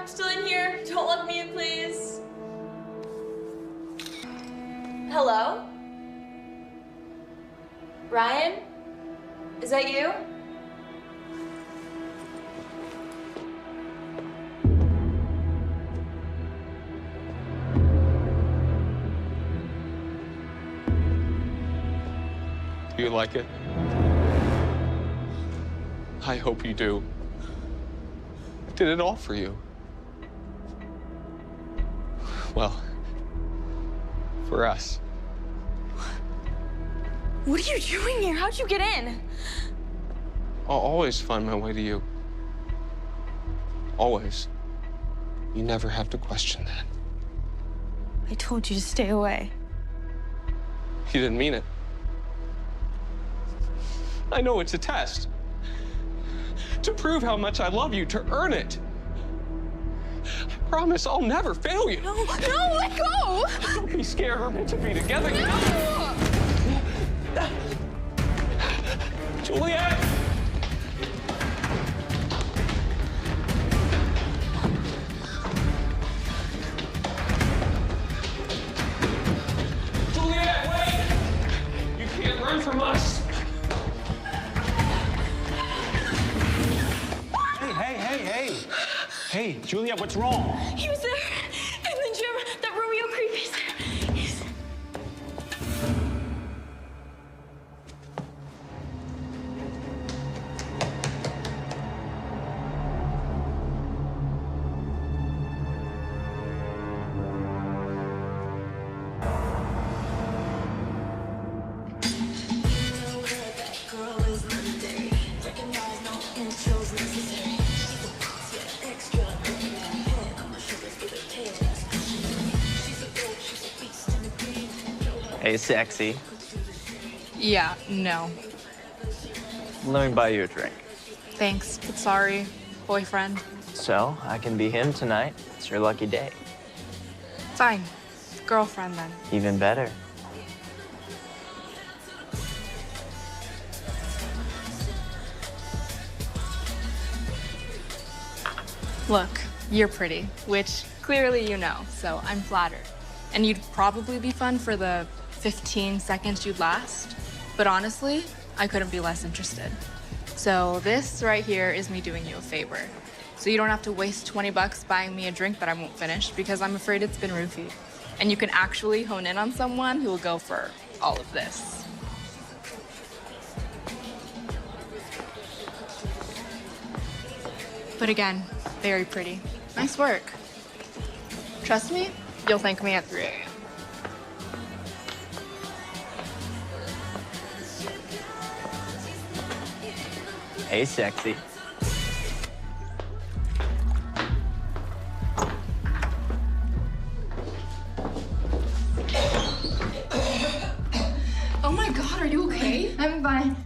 I'm still in here. Don't let me in, please. Hello? Ryan? Is that you? Do you like it? I hope you do. I did it all for you. Well, for us. What are you doing here? How'd you get in? I'll always find my way to you. Always. You never have to question that. I told you to stay away. You didn't mean it. I know it's a test. To prove how much I love you, to earn it. I promise I'll never fail you. No, let go! Don't be scared, we're meant to be together. No! Juliet! Juliet, wait! You can't run from us. Hey! Hey, Juliet, what's wrong? He was there in the gym. That Romeo creep is there. He's... Hey, sexy. Yeah, no. Let me buy you a drink. Thanks, but sorry, boyfriend. So, I can be him tonight. It's your lucky day. Fine. Girlfriend, then. Even better. Look, you're pretty, which clearly you know, so I'm flattered. And you'd probably be fun for the 15 seconds you'd last. But honestly, I couldn't be less interested. So this right here is me doing you a favor. So you don't have to waste 20 bucks buying me a drink that I won't finish because I'm afraid it's been roofied. And you can actually hone in on someone who will go for all of this. But again, very pretty. Nice work. Trust me, you'll thank me at 3 a.m. Hey, sexy. Oh my God, are you okay? I'm fine.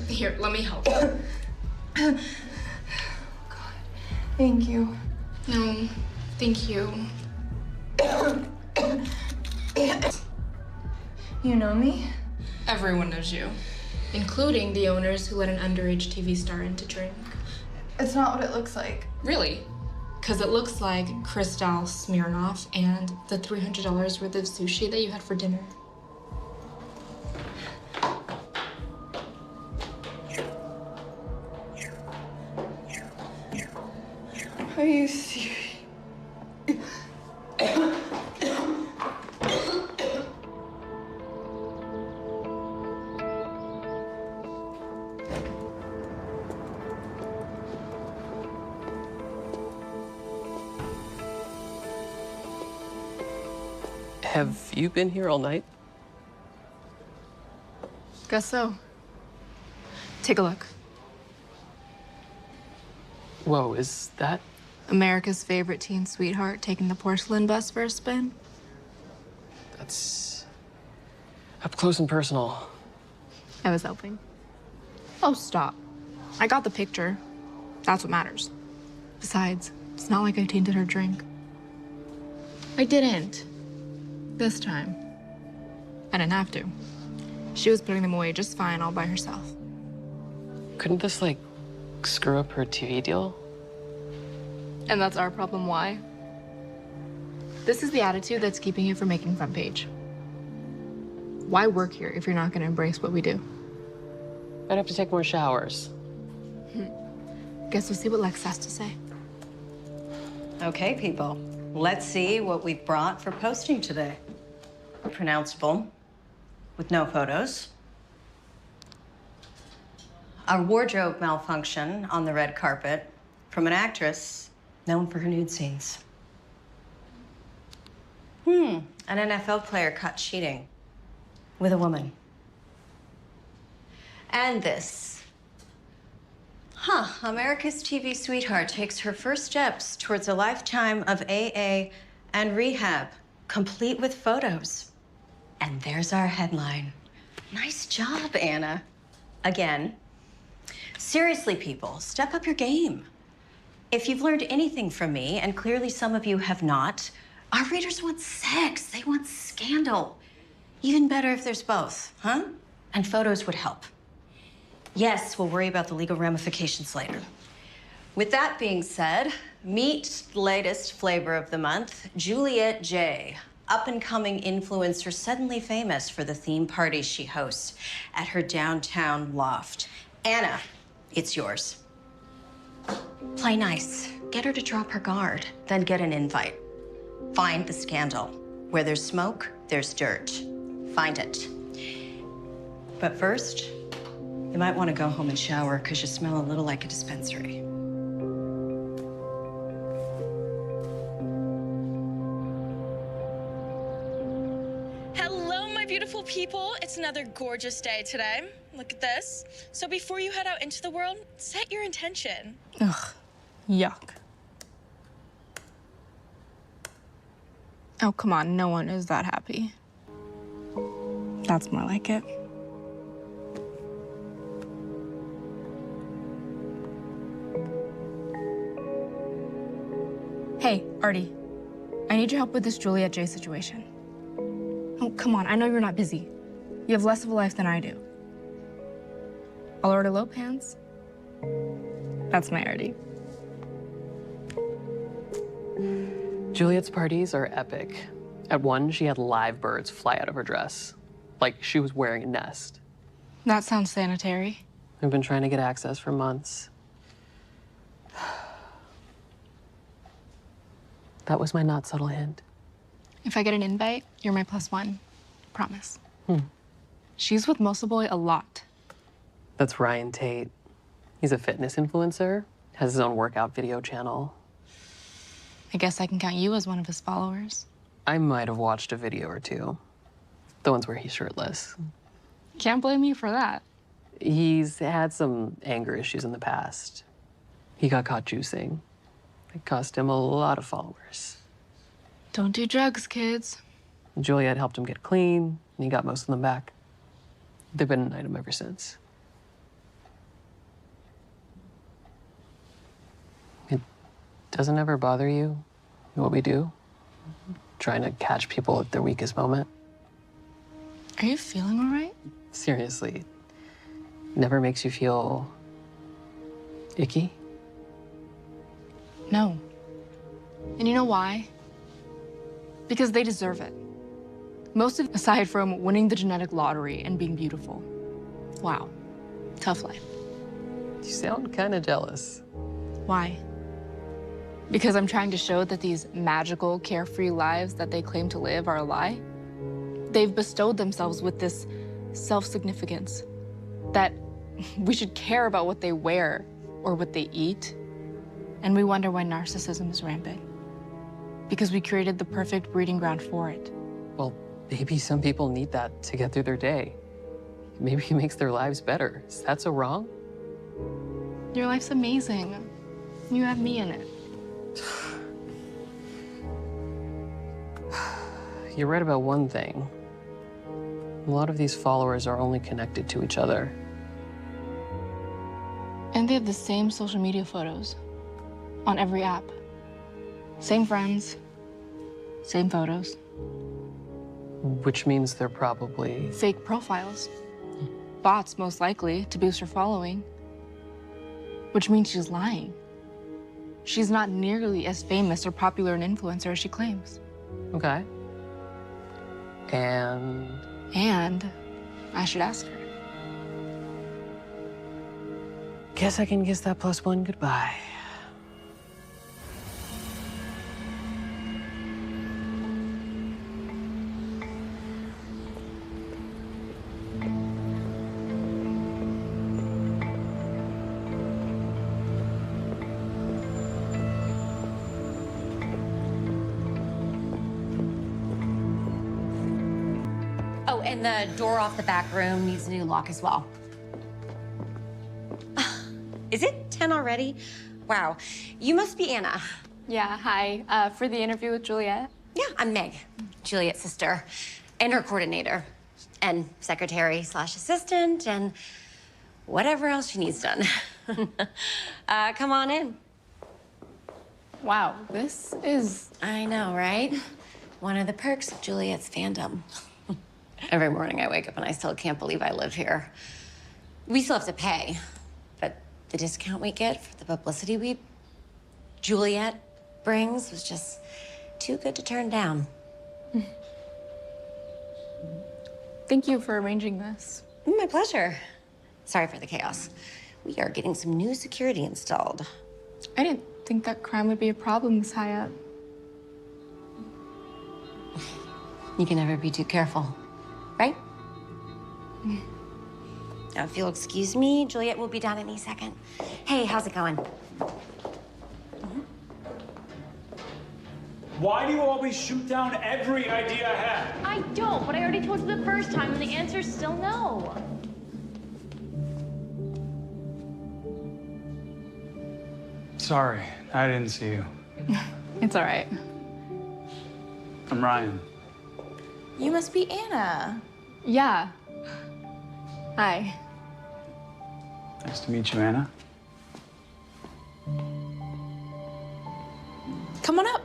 Here, let me help. God, thank you. No, thank you. You know me? Everyone knows you, including the owners who let an underage TV star in to drink. It's not what it looks like. Really? Because it looks like Krystal Smirnoff and the $300 worth of sushi that you had for dinner. Are you serious? Have you been here all night? Guess so. Take a look. Whoa, is that? America's favorite teen sweetheart taking the porcelain bus for a spin. That's up close and personal. I was helping. Oh, stop. I got the picture. That's what matters. Besides, it's not like I tainted her drink. I didn't. This time. I didn't have to. She was putting them away just fine all by herself. Couldn't this, like, screw up her TV deal? And that's our problem. Why? This is the attitude that's keeping you from making front page. Why work here if you're not going to embrace what we do? I'd have to take more showers. Guess we'll see what Lex has to say. Okay, people. Let's see what we've brought for posting today. Pronounceable, with no photos. A wardrobe malfunction on the red carpet from an actress known for her nude scenes. An NFL player caught cheating with a woman. And this. America's TV sweetheart takes her first steps towards a lifetime of AA and rehab, complete with photos. And there's our headline. Nice job, Anna. Again. Seriously, people, step up your game. If you've learned anything from me, and clearly some of you have not, our readers want sex. They want scandal. Even better if there's both, huh? And photos would help. Yes, we'll worry about the legal ramifications later. With that being said, meet the latest flavor of the month, Juliet J. Up-and-coming influencer, suddenly famous for the theme parties she hosts at her downtown loft. Anna, it's yours. Play nice. Get her to drop her guard, then get an invite. Find the scandal. Where there's smoke, there's dirt. Find it. But first, you might want to go home and shower because you smell a little like a dispensary. Hello, my beautiful people. It's another gorgeous day today. Look at this. So before you head out into the world, set your intention. Ugh, yuck. Oh, come on, no one is that happy. That's more like it. Hey, Artie. I need your help with this Juliet J situation. Oh, come on, I know you're not busy. You have less of a life than I do. I'll order low pants. That's my Artie. Juliet's parties are epic. At one, she had live birds fly out of her dress, like she was wearing a nest. That sounds sanitary. I've been trying to get access for months. That was my not subtle hint. If I get an invite, you're my +1. Promise. She's with Mosa Boy a lot. That's Ryan Tate. He's a fitness influencer, has his own workout video channel. I guess I can count you as one of his followers. I might have watched a video or two. The ones where he's shirtless. Can't blame you for that. He's had some anger issues in the past. He got caught juicing. It cost him a lot of followers. Don't do drugs, kids. Juliet helped him get clean, and he got most of them back. They've been an item ever since. It doesn't ever bother you what we do? Trying to catch people at their weakest moment? Are you feeling all right? Seriously, never makes you feel icky? No. And you know why? Because they deserve it. Most of it, aside from winning the genetic lottery and being beautiful. Wow. Tough life. You sound kind of jealous. Why? Because I'm trying to show that these magical, carefree lives that they claim to live are a lie? They've bestowed themselves with this self-significance that we should care about what they wear or what they eat. And we wonder why narcissism is rampant. Because we created the perfect breeding ground for it. Well, maybe some people need that to get through their day. Maybe it makes their lives better. Is that so wrong? Your life's amazing. You have me in it. You're right about one thing. A lot of these followers are only connected to each other. And they have the same social media photos on every app. Same friends, same photos. Which means they're probably... Fake profiles. Bots, most likely, to boost her following. Which means she's lying. She's not nearly as famous or popular an influencer as she claims. Okay. And And I should ask her. guess I can kiss that +1 goodbye. Oh, and the door off the back room needs a new lock as well. Is it 10 already? Wow. You must be Anna. Yeah, hi. For the interview with Juliet? Yeah, I'm Meg, Juliet's sister, and her coordinator, and secretary/assistant, and whatever else she needs done. Come on in. Wow, this is... I know, right? One of the perks of Juliet's fandom. Every morning I wake up and I still can't believe I live here. We still have to pay, but the discount we get for the publicity Juliet brings was just too good to turn down. Thank you for arranging this. My pleasure. Sorry for the chaos. We are getting some new security installed. I didn't think that crime would be a problem this high up. You can never be too careful, right? Now, if you'll excuse me, Juliet will be down any second. Hey, how's it going? Why do you always shoot down every idea I have? I don't, but I already told you the first time, and the answer's still no. Sorry, I didn't see you. It's all right. I'm Ryan. You must be Anna. Yeah. Hi. Nice to meet you, Anna. Come on up.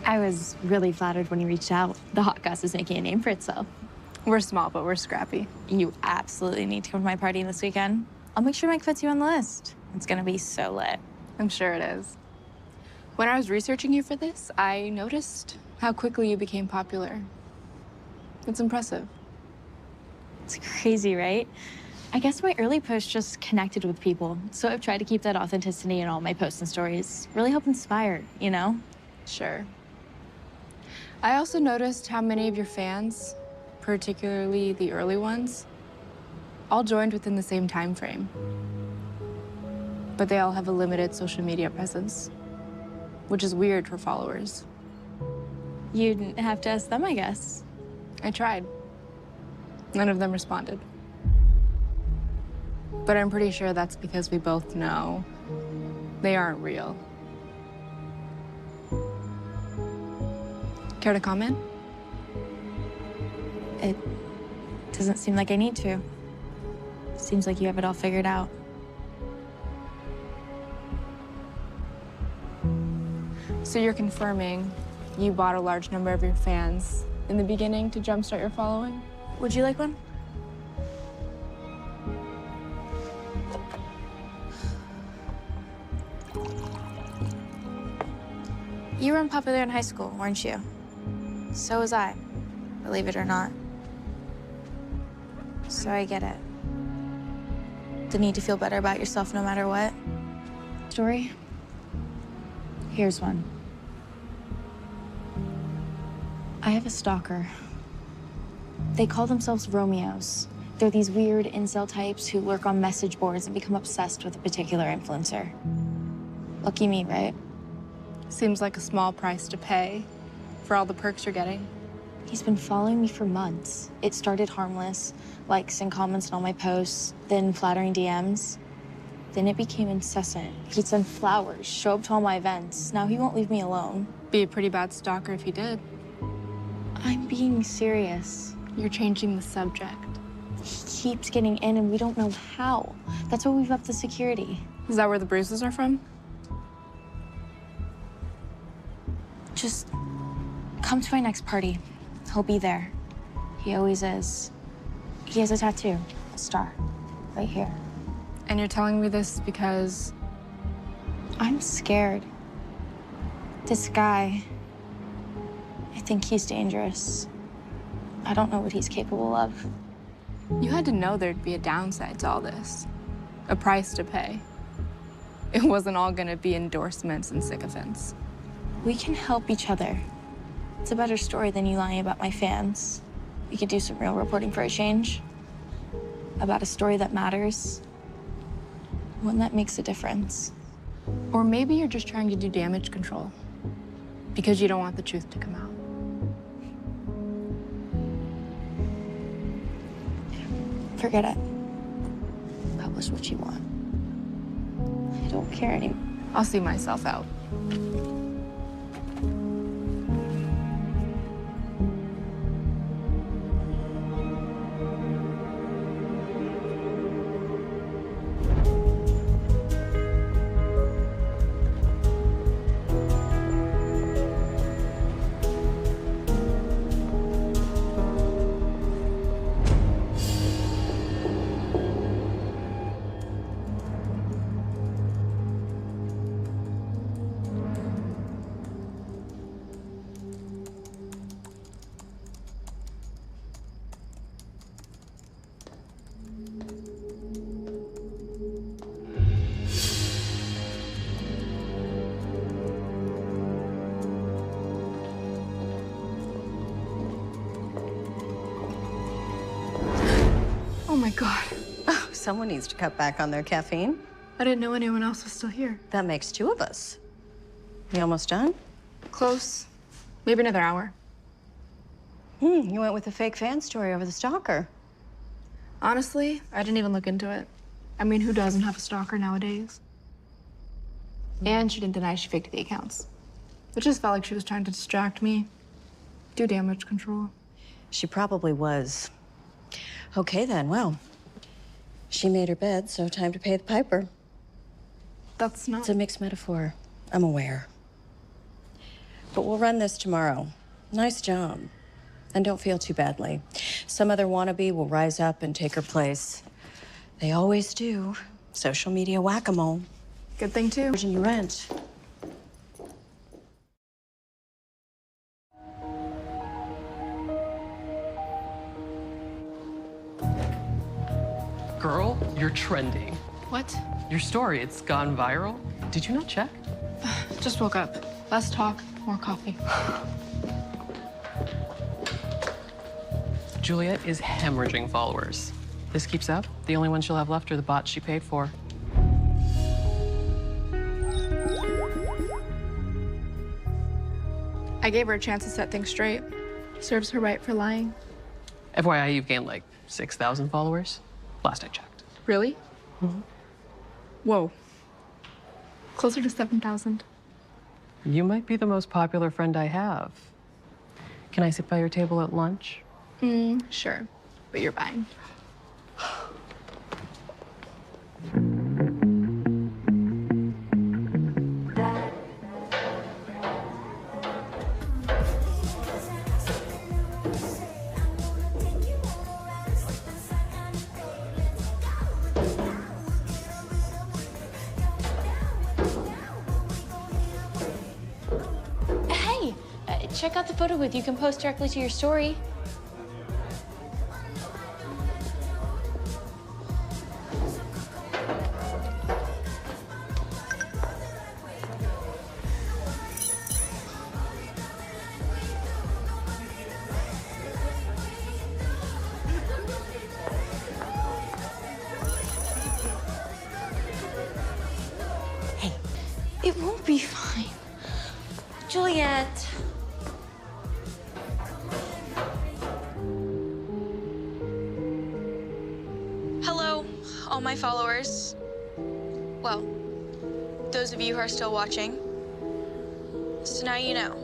I was really flattered when he reached out. The hot goss is making a name for itself. We're small, but we're scrappy. You absolutely need to come to my party this weekend. I'll make sure Mike puts you on the list. It's gonna be so lit. I'm sure it is. When I was researching you for this, I noticed how quickly you became popular. It's impressive. It's crazy, right? I guess my early posts just connected with people, so I've tried to keep that authenticity in all my posts and stories. Really help inspire, you know? Sure. I also noticed how many of your fans, particularly the early ones, all joined within the same time frame. But they all have a limited social media presence, which is weird for followers. You'd have to ask them, I guess. I tried. None of them responded. But I'm pretty sure that's because we both know they aren't real. Care to comment? It doesn't seem like I need to. Seems like you have it all figured out. So you're confirming you bought a large number of your fans in the beginning to jumpstart your following? Would you like one? You were unpopular in high school, weren't you? So was I, believe it or not. So I get it. The need to feel better about yourself no matter what. Story? Here's one. I have a stalker. They call themselves Romeos. They're these weird incel types who lurk on message boards and become obsessed with a particular influencer. Lucky me, right? Seems like a small price to pay for all the perks you're getting. He's been following me for months. It started harmless, likes and comments on all my posts, then flattering DMs. Then it became incessant. He'd send flowers, show up to all my events. Now he won't leave me alone. Be a pretty bad stalker if he did. I'm being serious. You're changing the subject. He keeps getting in and we don't know how. That's why we've upped the security. Is that where the bruises are from? Just come to my next party. He'll be there. He always is. He has a tattoo, a star, right here. And you're telling me this because... I'm scared. This guy, I think he's dangerous. I don't know what he's capable of. You had to know there'd be a downside to all this. A price to pay. It wasn't all gonna be endorsements and sycophants. We can help each other. It's a better story than you lying about my fans. We could do some real reporting for a change. About a story that matters. One that makes a difference. Or maybe you're just trying to do damage control. Because you don't want the truth to come out. Forget it. Publish what you want. I don't care anymore. I'll see myself out. Oh my God. Oh, someone needs to cut back on their caffeine. I didn't know anyone else was still here. That makes two of us. You almost done? Close. Maybe another hour. You went with a fake fan story over the stalker. Honestly, I didn't even look into it. I mean, who doesn't have a stalker nowadays? And she didn't deny she faked the accounts. It just felt like she was trying to distract me, do damage control. She probably was. Okay, then. Well, she made her bed, so time to pay the piper. That's not... It's a mixed metaphor. I'm aware. But we'll run this tomorrow. Nice job. And don't feel too badly. Some other wannabe will rise up and take her place. They always do. Social media whack-a-mole. Good thing, too. Charging you rent. Girl, you're trending. What? Your story, it's gone viral. Did you not check? Just woke up. Less talk, more coffee. Juliet is hemorrhaging followers. This keeps up, the only ones she'll have left are the bots she paid for. I gave her a chance to set things straight. Serves her right for lying. FYI, you've gained like 6,000 followers, last I checked. Really? Mm-hmm. Whoa. Closer to 7,000. You might be the most popular friend I have. Can I sit by your table at lunch? Sure. But you're buying. Hey, check out the photo booth. You can post directly to your story. It won't be fine. Juliet. Hello, all my followers. Well, those of you who are still watching. So now you know.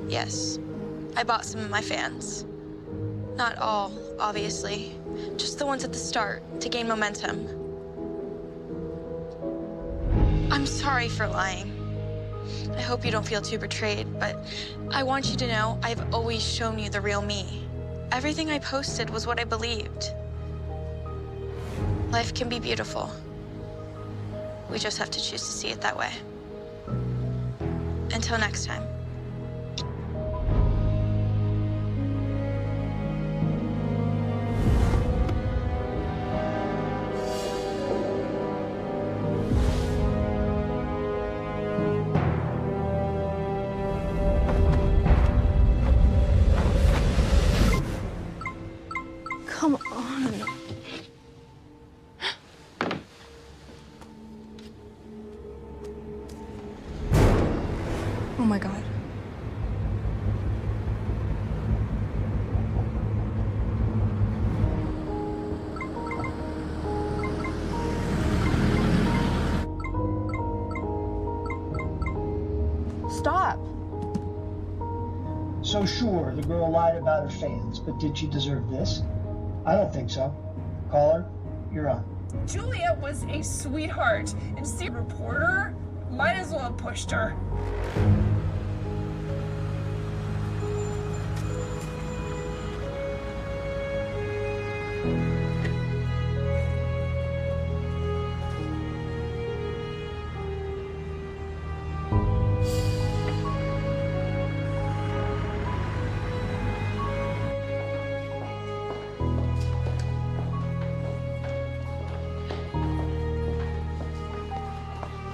Yes, I bought some of my fans. Not all, obviously. Just the ones at the start to gain momentum. I'm sorry for lying. I hope you don't feel too betrayed, but I want you to know I've always shown you the real me. Everything I posted was what I believed. Life can be beautiful. We just have to choose to see it that way. Until next time. Come on. Oh my God. Stop. So sure, the girl lied about her fans, but did she deserve this? I don't think so. Caller, you're on. Juliet was a sweetheart, and to see a reporter, might as well have pushed her.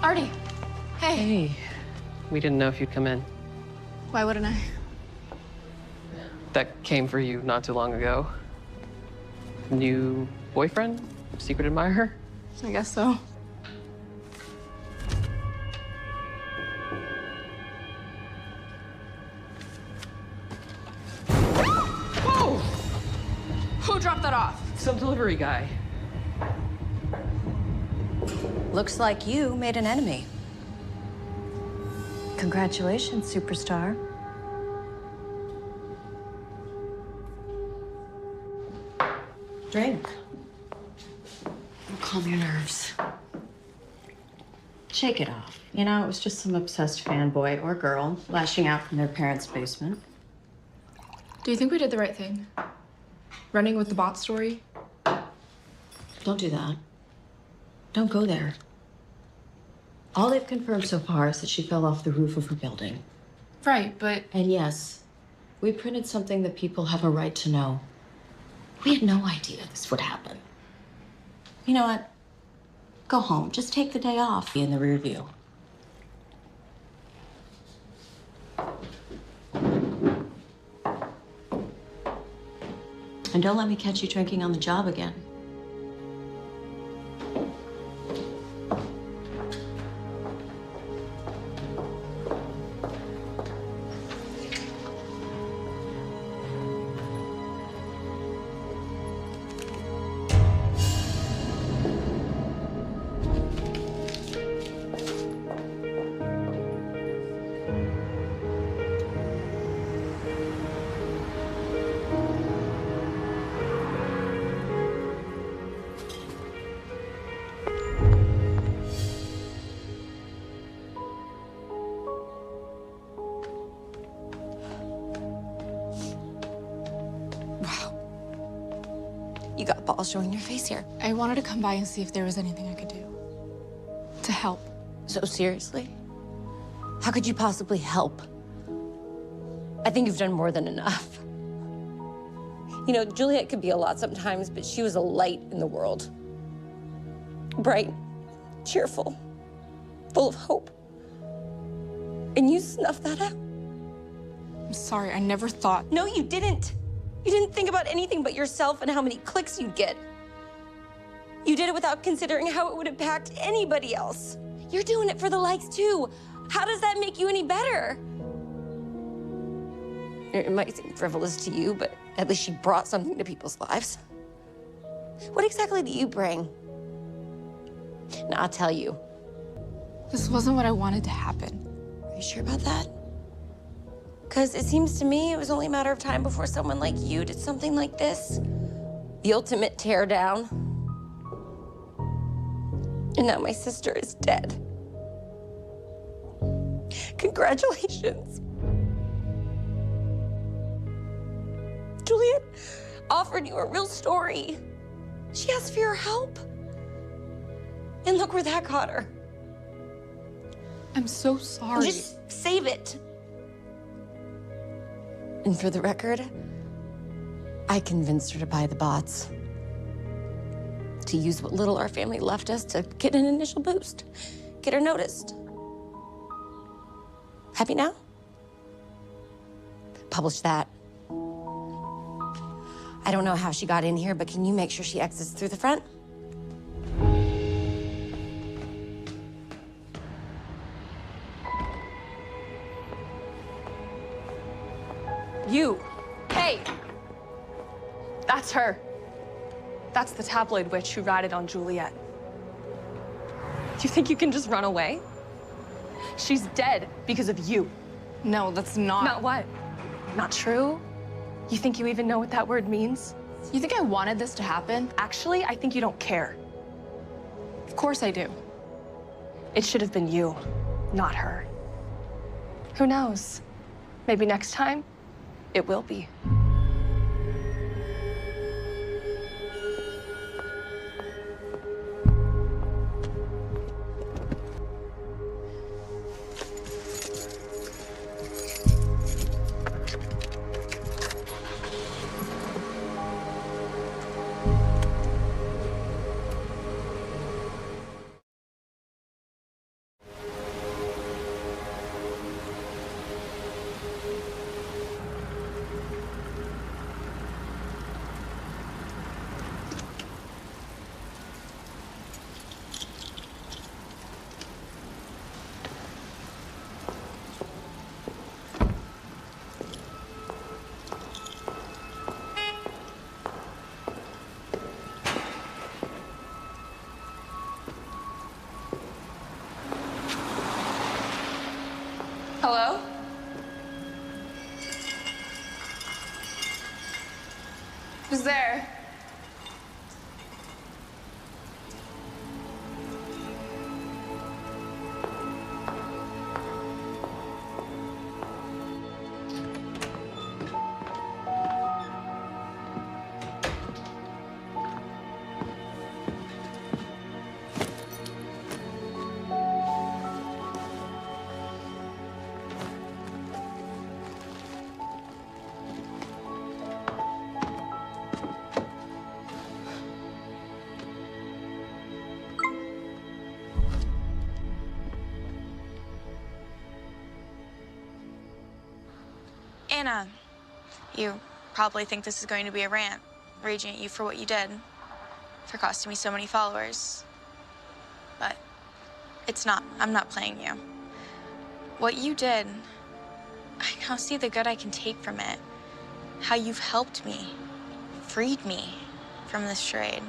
Artie. Hey. Hey, we didn't know if you'd come in. Why wouldn't I? That came for you not too long ago. New boyfriend? Secret admirer? I guess so. Whoa! Who dropped that off? Some delivery guy. Looks like you made an enemy. Congratulations, superstar. Drink. Calm your nerves. Shake it off. You know, it was just some obsessed fanboy or girl lashing out from their parents' basement. Do you think we did the right thing? Running with the bot story? Don't do that. Don't go there. All they've confirmed so far is that she fell off the roof of her building. Right, but... And yes, we printed something that people have a right to know. We had no idea this would happen. You know what? Go home. Just take the day off. Be in the rear view. And don't let me catch you drinking on the job again. You got balls showing your face here. I wanted to come by and see if there was anything I could do to help. So seriously? How could you possibly help? I think you've done more than enough. You know, Juliet could be a lot sometimes, but she was a light in the world. Bright, cheerful, full of hope. And you snuffed that out. I'm sorry, I never thought... No, you didn't. You didn't think about anything but yourself and how many clicks you'd get. You did it without considering how it would impact anybody else. You're doing it for the likes too. How does that make you any better? It might seem frivolous to you, but at least she brought something to people's lives. What exactly do you bring? Now, I'll tell you. This wasn't what I wanted to happen. Are you sure about that? Because it seems to me it was only a matter of time before someone like you did something like this. The ultimate teardown. And now my sister is dead. Congratulations. Juliet offered you a real story. She asked for your help. And look where that got her. I'm so sorry. Just save it. And for the record, I convinced her to buy the bots. To use what little our family left us to get an initial boost. Get her noticed. Happy now? Publish that. I don't know how she got in here, but can you make sure she exits through the front? You. Hey! That's her. That's the tabloid witch who ratted on Juliet. Do you think you can just run away? She's dead because of you. No, that's not. Not what? Not true? You think you even know what that word means? You think I wanted this to happen? Actually, I think you don't care. Of course I do. It should have been you, not her. Who knows? Maybe next time, it will be. Hello? Who's there? Anna, you probably think this is going to be a rant, raging at you for what you did, for costing me so many followers. But it's not. I'm not playing you. What you did, I now see the good I can take from it. How you've helped me, freed me from this charade.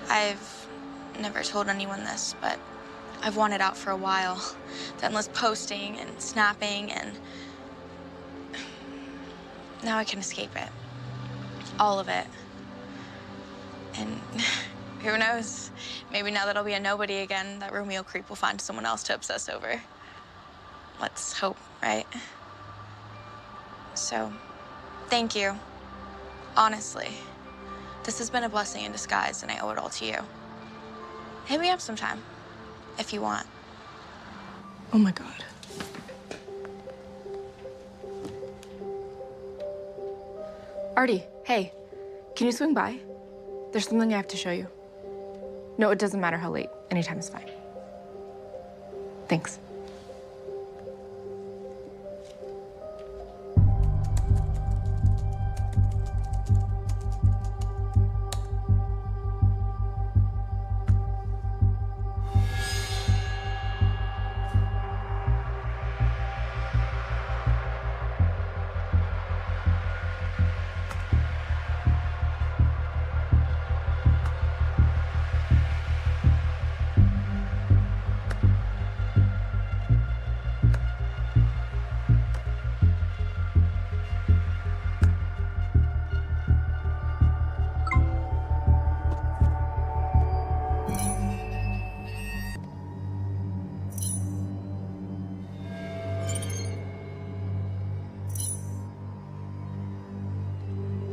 I've never told anyone this, but I've wanted out for a while. The endless posting and snapping, and now I can escape it. All of it. And who knows? Maybe now that I'll be a nobody again, that Romeo creep will find someone else to obsess over. Let's hope, right? So, thank you. Honestly. This has been a blessing in disguise, and I owe it all to you. Hit me up sometime, if you want. Oh my God. Artie, hey, can you swing by? There's something I have to show you. No, it doesn't matter how late. Anytime is fine. Thanks.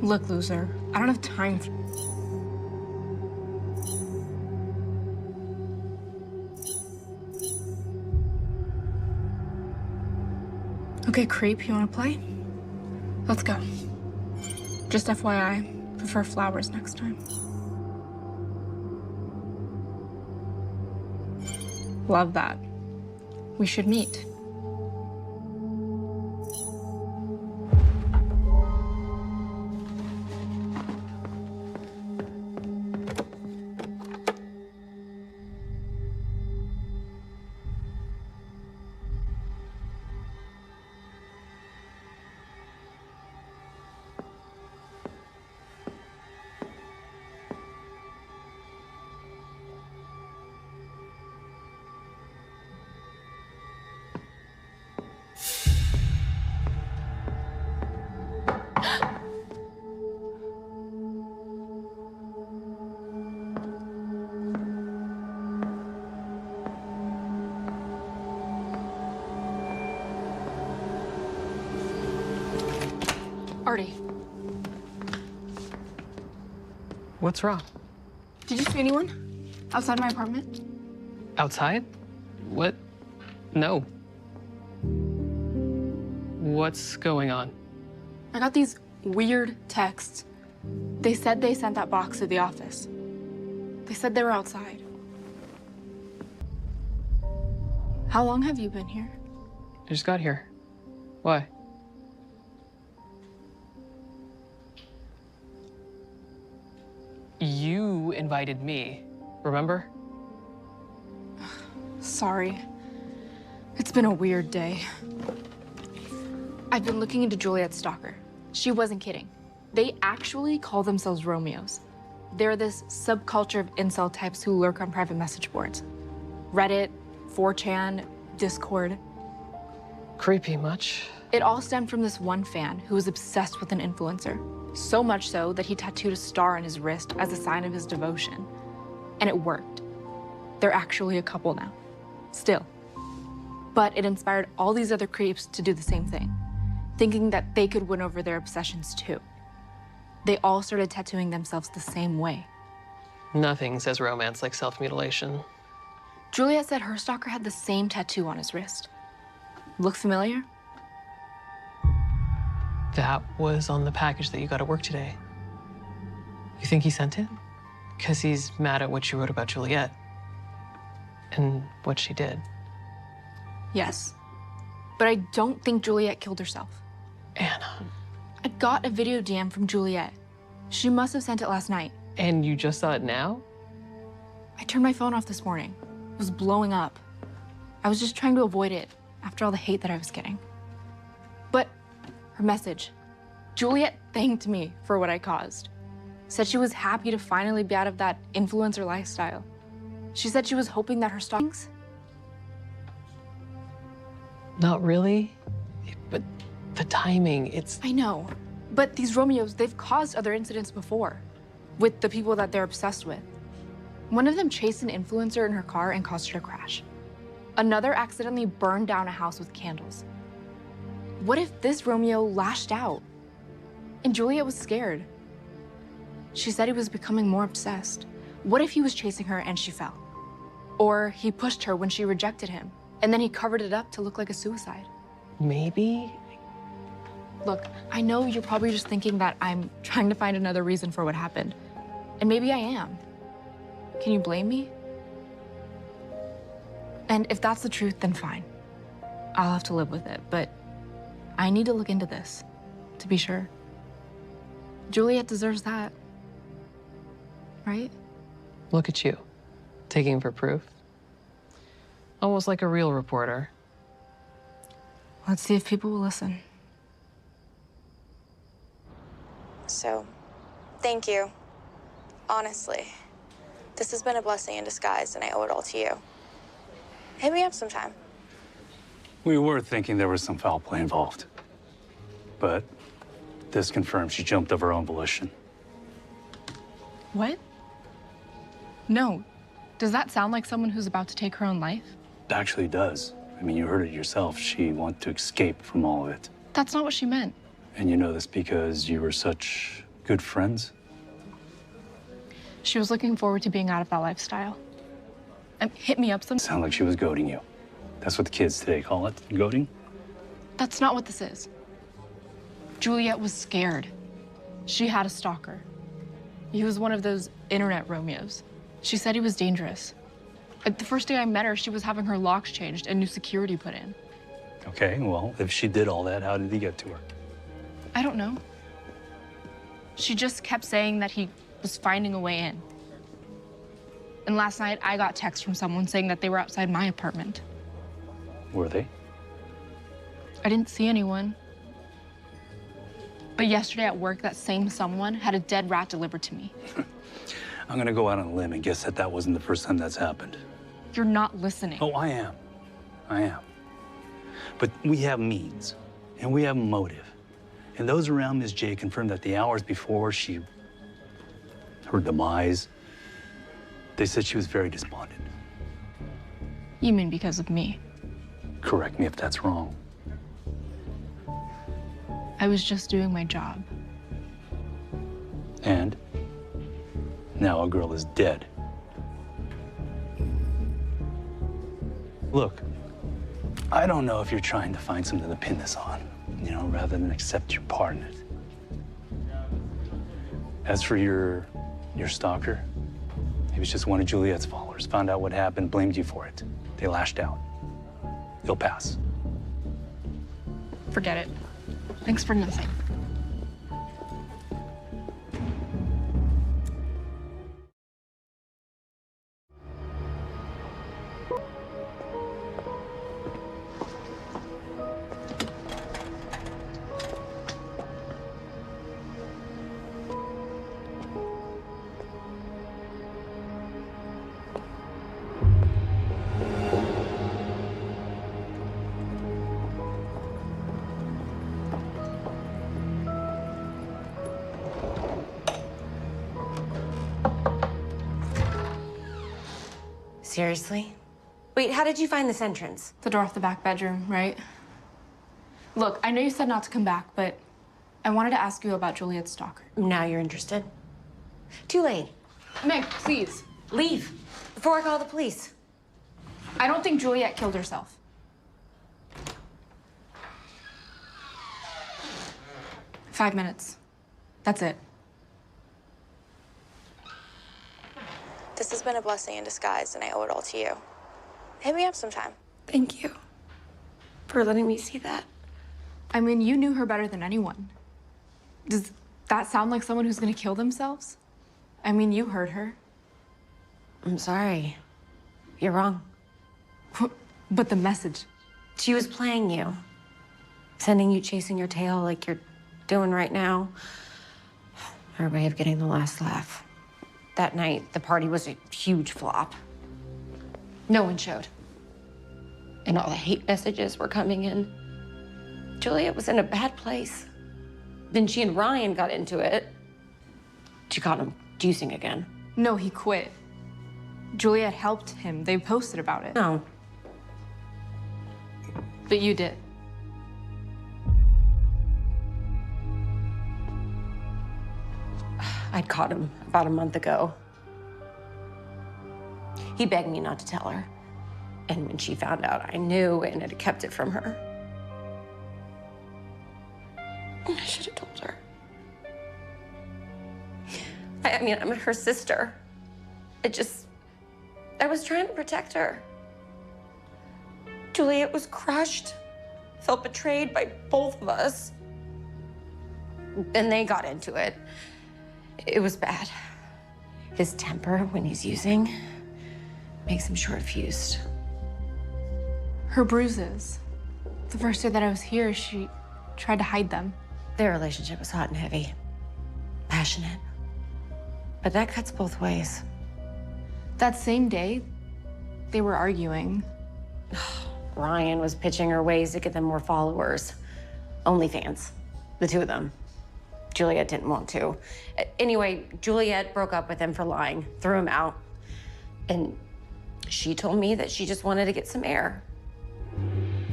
Look, loser, I don't have time for... Okay, creep, you wanna play? Let's go. Just FYI, prefer flowers next time. Love that. We should meet. Artie, What's wrong? did you see anyone outside my apartment? Outside? What? No. What's going on? I got these weird texts. They said they sent that box to the office. They said they were outside. How long have you been here? I just got here. Why? You invited me, remember? Sorry. It's been a weird day. I've been looking into Juliet's stalker. She wasn't kidding. They actually call themselves Romeos. They're this subculture of incel types who lurk on private message boards. Reddit, 4chan, Discord. Creepy much? It all stemmed from this one fan who was obsessed with an influencer. So much so that he tattooed a star on his wrist as a sign of his devotion. And it worked. They're actually a couple now. Still. But it inspired all these other creeps to do the same thing, thinking that they could win over their obsessions too. They all started tattooing themselves the same way. Nothing says romance like self-mutilation. Juliet said her stalker had the same tattoo on his wrist. Look familiar? That was on the package that you got at work today. You think he sent it? Because he's mad at what you wrote about Juliet. And what she did. Yes. But I don't think Juliet killed herself. Anna. I got a video DM from Juliet. She must have sent it last night. And you just saw it now? I turned my phone off this morning. It was blowing up. I was just trying to avoid it after all the hate that I was getting. But her message. Juliet thanked me for what I caused. Said she was happy to finally be out of that influencer lifestyle. She said she was hoping that her stalkings... Not really. But the timing, it's... I know. But these Romeos, they've caused other incidents before. With the people that they're obsessed with. One of them chased an influencer in her car and caused her to crash. Another accidentally burned down a house with candles. What if this Romeo lashed out? And Juliet was scared. She said he was becoming more obsessed. What if he was chasing her and she fell? Or he pushed her when she rejected him, and then he covered it up to look like a suicide. Maybe? Look, I know you're probably just thinking that I'm trying to find another reason for what happened. And maybe I am. Can you blame me? And if that's the truth, then fine. I'll have to live with it, but I need to look into this, to be sure. Juliet deserves that, right? Look at you, taking him for proof. Almost like a real reporter. Let's see if people will listen. So, thank you. Honestly. This has been a blessing in disguise, and I owe it all to you. Hit me up sometime. We were thinking there was some foul play involved. But this confirms she jumped of her own volition. What? No. Does that sound like someone who's about to take her own life? It actually does. I mean, you heard it yourself. She wanted to escape from all of it. That's not what she meant. And you know this because you were such Good friends? She was looking forward to being out of that lifestyle. Hit me up some. Sound like she was goading you. That's what the kids today call it, goading? That's not what this is. Juliet was scared. She had a stalker. He was one of those internet Romeos. She said he was dangerous. The first day I met her, she was having her locks changed and new security put in. Okay, well, if she did all that, how did he get to her? I don't know. She just kept saying that he was finding a way in. And last night, I got text from someone saying that they were outside my apartment. Were they? I didn't see anyone. But yesterday at work, that same someone had a dead rat delivered to me. I'm gonna go out on a limb and guess that that wasn't the first time that's happened. You're not listening. Oh, I am. I am. But we have means, and we have motive. And those around Ms. J confirmed that the hours before her demise, they said she was very despondent. You mean because of me? Correct me if that's wrong. I was just doing my job. And now a girl is dead. Look, I don't know if you're trying to find something to pin this on, rather than accept your part in it. As for your stalker, he was just one of Juliet's followers, found out what happened, blamed you for it. They lashed out. He'll pass. Forget it. Thanks for nothing. Seriously? Wait, how did you find this entrance? The door off the back bedroom, right? Look, I know you said not to come back, but I wanted to ask you about Juliet's stalker. Now you're interested? Too late. Meg, please. Leave before I call the police. I don't think Juliet killed herself. Five minutes. That's it. This has been a blessing in disguise, and I owe it all to you. Hit me up sometime. Thank you for letting me see that. I mean, you knew her better than anyone. Does that sound like someone who's gonna kill themselves? I mean, you heard her. I'm sorry. You're wrong. But the message. She was playing you. Sending you chasing your tail like you're doing right now. Her way of getting the last laugh. That night, the party was a huge flop. No one showed. And all the hate messages were coming in. Juliet was in a bad place. Then she and Ryan got into it. She caught him juicing again. No, he quit. Juliet helped him. They posted about it. No. But you did. I'd caught him about a month ago. He begged me not to tell her. And when she found out, I knew and had kept it from her. I should have told her. I mean, I'm her sister. I was trying to protect her. Juliet was crushed, felt betrayed by both of us. Then they got into it. It was bad. His temper, when he's using, makes him short-fused. Her bruises. The first day that I was here, she tried to hide them. Their relationship was hot and heavy. Passionate. But that cuts both ways. That same day, they were arguing. Ryan was pitching her ways to get them more followers. OnlyFans. The two of them. Juliet didn't want to. Anyway, Juliet broke up with him for lying, threw him out. And she told me that she just wanted to get some air.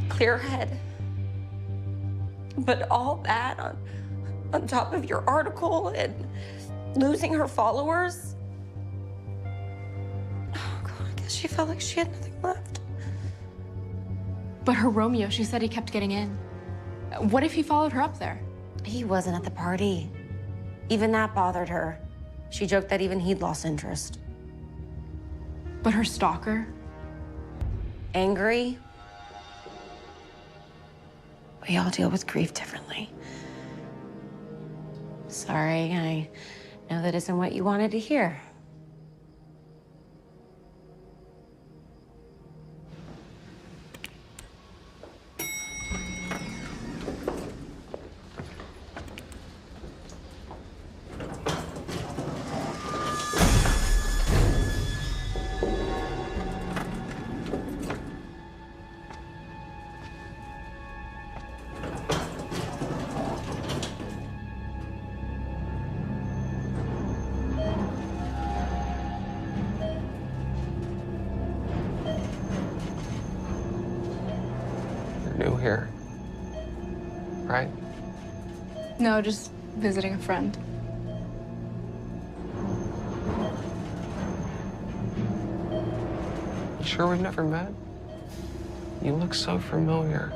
Clear her head. But all that on top of your article and losing her followers. Oh, God, I guess she felt like she had nothing left. But her Romeo, she said he kept getting in. What if he followed her up there? He wasn't at the party. Even that bothered her. She joked that even he'd lost interest. But her stalker? Angry? We all deal with grief differently. Sorry, I know that isn't what you wanted to hear. You're new here, right? No, just visiting a friend. You sure we've never met? You look so familiar.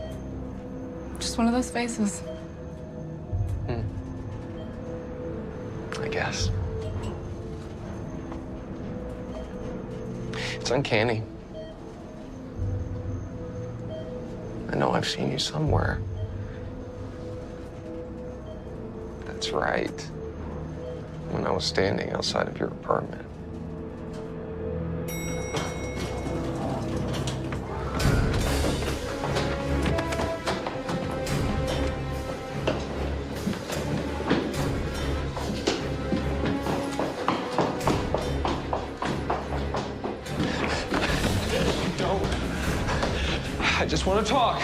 Just one of those faces. I guess. It's uncanny. I know I've seen you somewhere. That's right. When I was standing outside of your apartment. I just want to talk.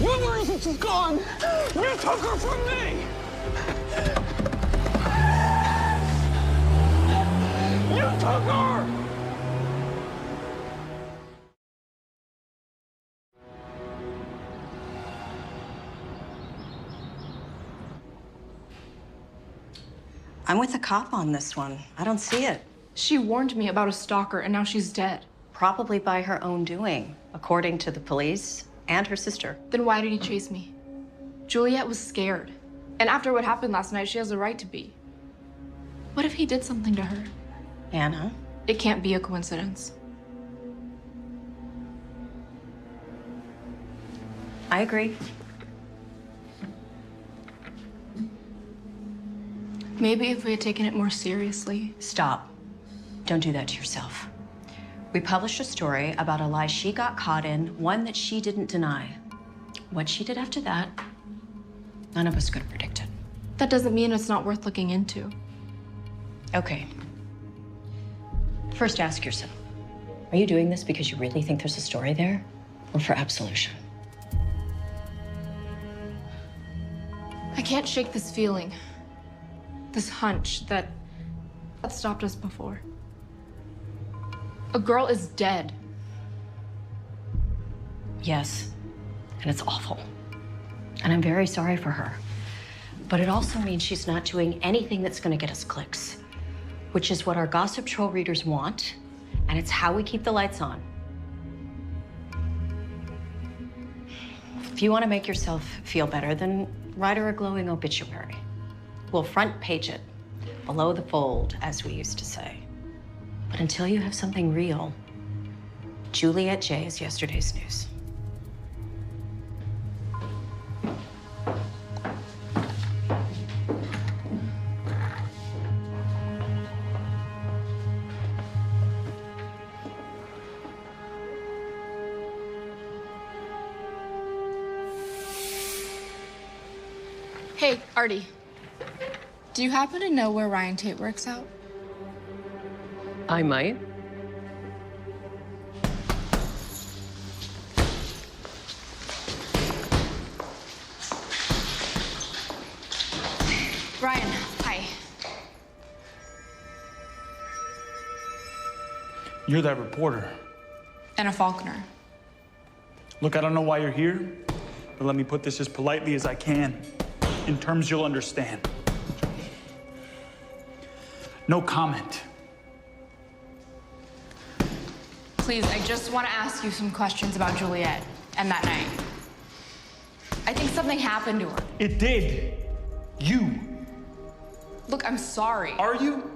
Where is it gone? You took her from me! You took her! I'm with the cop on this one. I don't see it. She warned me about a stalker, and now she's dead. Probably by her own doing, according to the police and her sister. Then why did he chase me? Juliet was scared. And after what happened last night, she has a right to be. What if he did something to her? Anna? It can't be a coincidence. I agree. Maybe if we had taken it more seriously. Stop. Don't do that to yourself. We published a story about a lie she got caught in, one that she didn't deny. What she did after that, none of us could have predicted. That doesn't mean it's not worth looking into. Okay. First, ask yourself, are you doing this because you really think there's a story there, or for absolution? I can't shake this feeling. This hunch that stopped us before. A girl is dead. Yes, and it's awful. And I'm very sorry for her. But it also means she's not doing anything that's gonna get us clicks, which is what our Gossip Troll readers want, and it's how we keep the lights on. If you want to make yourself feel better, then write her a glowing obituary. We'll front page it, below the fold, as we used to say. But until you have something real, Juliet J is yesterday's news. Hey, Artie. Do you happen to know where Ryan Tate works out? I might. Ryan, hi. You're that reporter. Anna Faulkner. Look, I don't know why you're here, but let me put this as politely as I can, in terms you'll understand. No comment. Please, I just want to ask you some questions about Juliet and that night. I think something happened to her. It did. You. Look, I'm sorry. Are you?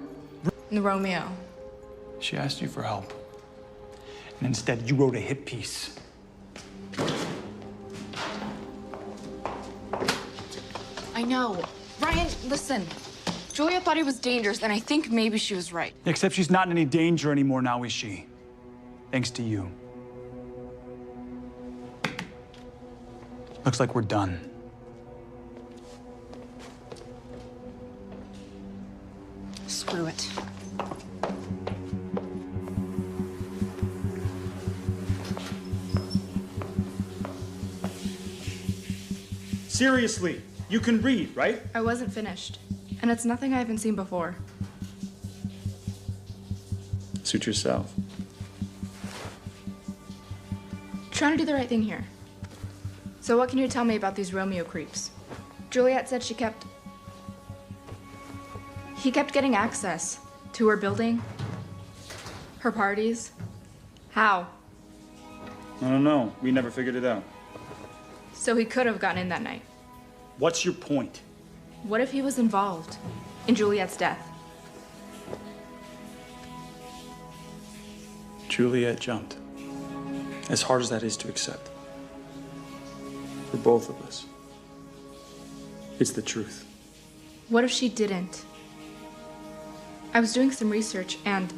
Romeo. She asked you for help. And instead, you wrote a hit piece. I know. Ryan, listen. Julia thought he was dangerous, and I think maybe she was right. Except she's not in any danger anymore now, is she? Thanks to you. Looks like we're done. Screw it. Seriously, you can read, right? I wasn't finished, and it's nothing I haven't seen before. Suit yourself. Trying to do the right thing here. So what can you tell me about these Romeo creeps? Juliet said he kept getting access to her building, her parties. How? I don't know. We never figured it out. So he could have gotten in that night. What's your point? What if he was involved in Juliet's death? Juliet jumped. As hard as that is to accept. For both of us. It's the truth. What if she didn't? I was doing some research and...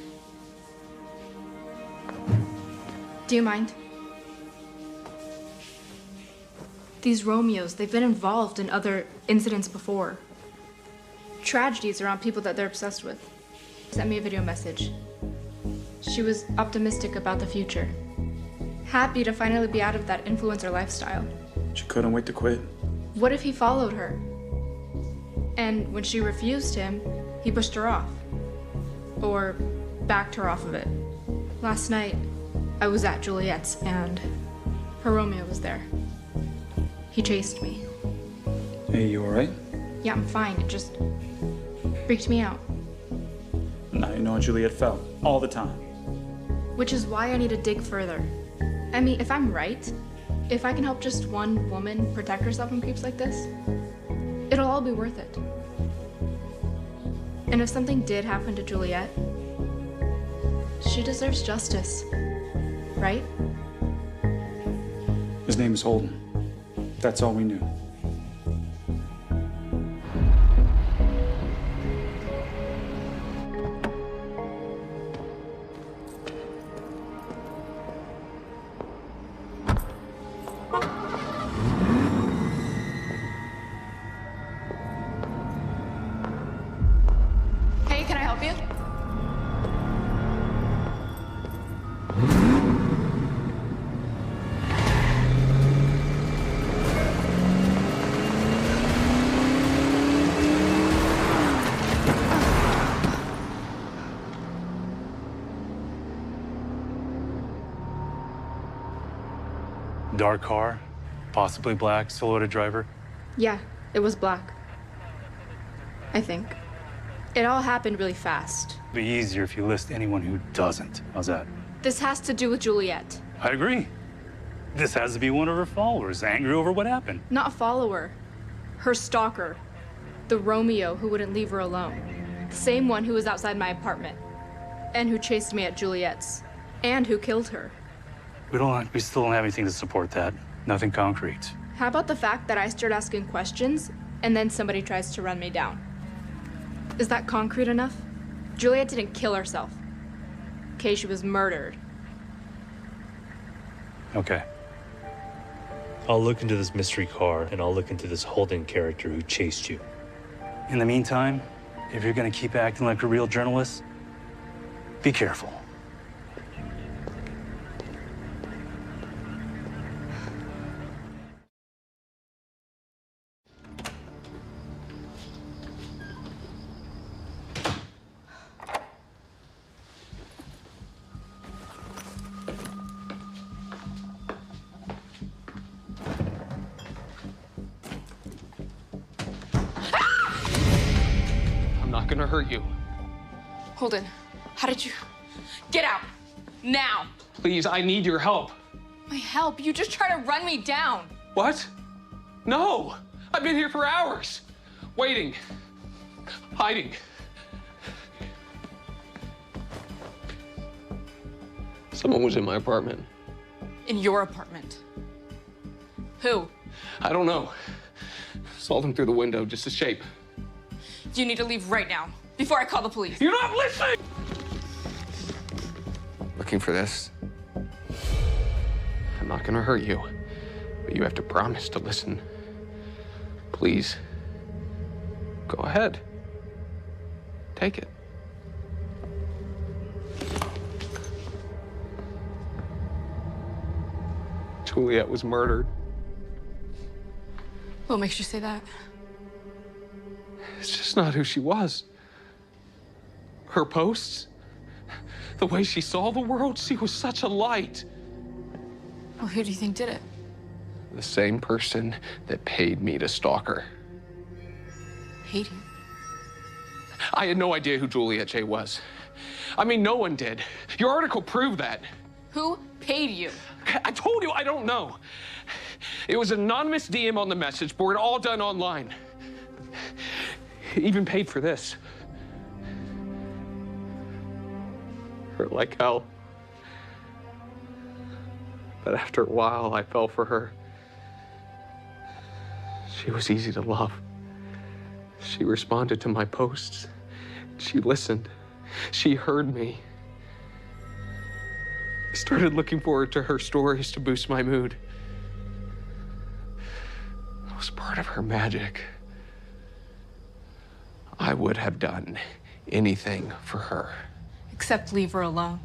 Do you mind? These Romeos, they've been involved in other incidents before. Tragedies around people that they're obsessed with. Sent me a video message. She was optimistic about the future. Happy to finally be out of that influencer lifestyle. She couldn't wait to quit. What if he followed her? And when she refused him, he pushed her off. Or backed her off of it. Last night, I was at Juliet's and her Romeo was there. He chased me. Hey, you alright? Yeah, I'm fine. It just freaked me out. Now you know how Juliet felt. All the time. Which is why I need to dig further. I mean, if I'm right, if I can help just one woman protect herself from creeps like this, it'll all be worth it. And if something did happen to Juliet, she deserves justice, right? His name is Holden. That's all we knew. Hey, can I help you? Dark car, possibly black, silhouetted driver. Yeah, it was black. I think. It all happened really fast. It'd be easier if you list anyone who doesn't. How's that? This has to do with Juliet. I agree. This has to be one of her followers, angry over what happened. Not a follower. Her stalker. The Romeo who wouldn't leave her alone. The same one who was outside my apartment. And who chased me at Juliet's. And who killed her. We still don't have anything to support that. Nothing concrete. How about the fact that I start asking questions and then somebody tries to run me down? Is that concrete enough? Juliet didn't kill herself. Okay, she was murdered. Okay. I'll look into this mystery car, and I'll look into this Holden character who chased you. In the meantime, if you're gonna keep acting like a real journalist, be careful. not gonna hurt you. Holden, how did you... Get out! Now! Please, I need your help. My help? You just try to run me down. What? No! I've been here for hours. Waiting. Hiding. Someone was in my apartment. In your apartment? Who? I don't know. Saw them through the window, just a shape. You need to leave right now, before I call the police. You're not listening! Looking for this? I'm not gonna hurt you, but you have to promise to listen. Please. Go ahead. Take it. Juliet was murdered. What makes you say that? It's just not who she was. Her posts, the way she saw the world, she was such a light. Well, who do you think did it? The same person that paid me to stalk her. Paid you? I had no idea who Juliet J was. I mean, no one did. Your article proved that. Who paid you? I told you I don't know. It was an anonymous DM on the message board, all done online. Even paid for this. Hurt like hell. But after a while, I fell for her. She was easy to love. She responded to my posts. She listened. She heard me. I started looking forward to her stories to boost my mood. I was part of her magic. I would have done anything for her. Except leave her alone.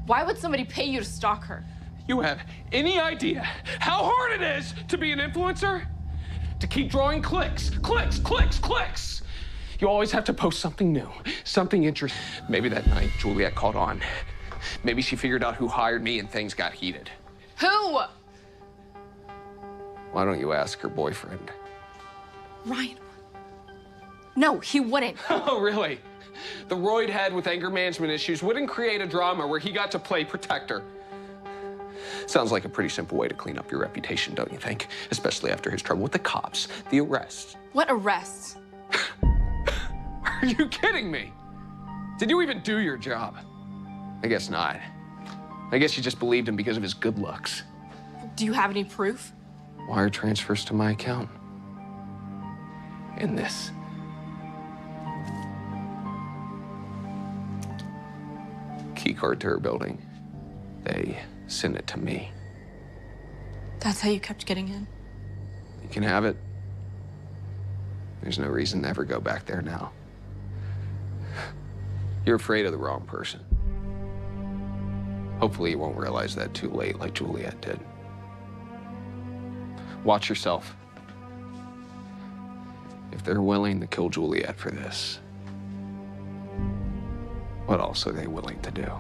Why would somebody pay you to stalk her? You have any idea how hard it is to be an influencer? To keep drawing clicks, clicks, clicks, clicks. You always have to post something new, something interesting. Maybe that night Juliet caught on. Maybe she figured out who hired me and things got heated. Who? Why don't you ask her boyfriend? Ryan. No, he wouldn't. Oh, really? The roid head with anger management issues wouldn't create a drama where he got to play protector. Sounds like a pretty simple way to clean up your reputation, don't you think? Especially after his trouble with the cops, the arrests. What arrests? Are you kidding me? Did you even do your job? I guess not. I guess you just believed him because of his good looks. Do you have any proof? Wire transfers to my account. And this. Key card to her building. They sent it to me. That's how you kept getting in? You can have it. There's no reason to ever go back there now. You're afraid of the wrong person. Hopefully you won't realize that too late like Juliet did. Watch yourself. If they're willing to kill Juliet for this, what else are they willing to do?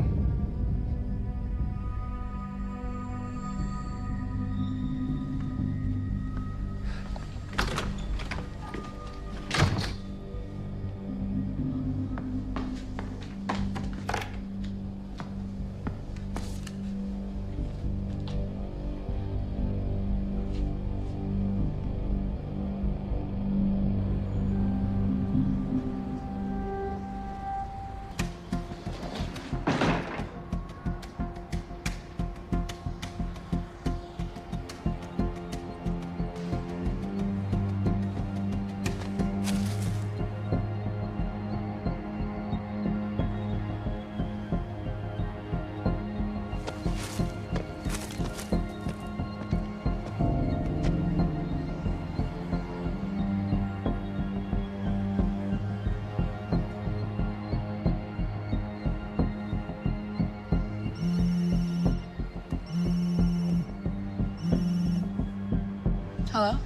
Hello?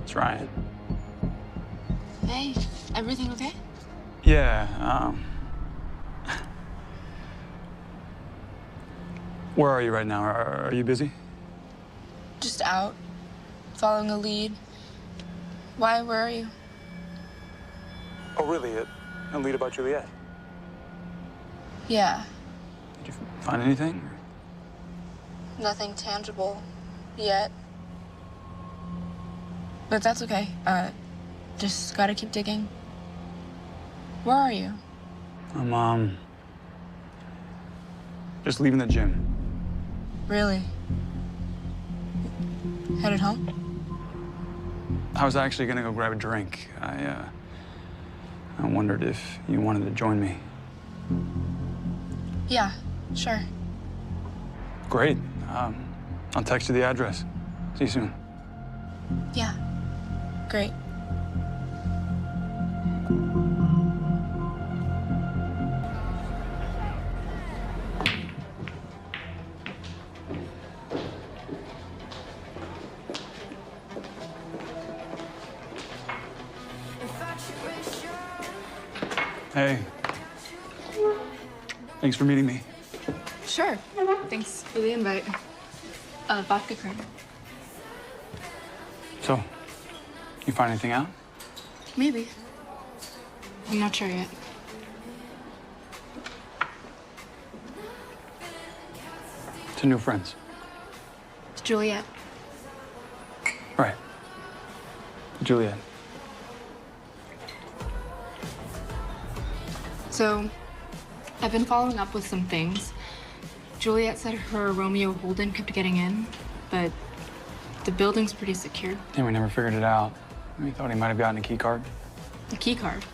It's Ryan. Hey, everything okay? Yeah, where are you right now? Are you busy? Just out, following a lead. Why, where are you? Oh, really? A lead about Juliet? Yeah, Did you find anything? nothing tangible yet. But that's okay. Just gotta keep digging. Where are you? I'm, just leaving the gym. Really? Headed home? I was actually gonna go grab a drink. I wondered if you wanted to join me. Yeah, sure. Great. I'll text you the address. See you soon. Yeah, great. Hey. Thanks for meeting me. Sure. Thanks for the invite. Vodka cream. So, you find anything out? Maybe. I'm not sure yet. To new friends. It's Juliet. Right. Juliet. So, I've been following up with some things. Juliet said her Romeo Holden kept getting in, but the building's pretty secure. Yeah, we never figured it out. We thought he might have gotten a key card. A key card?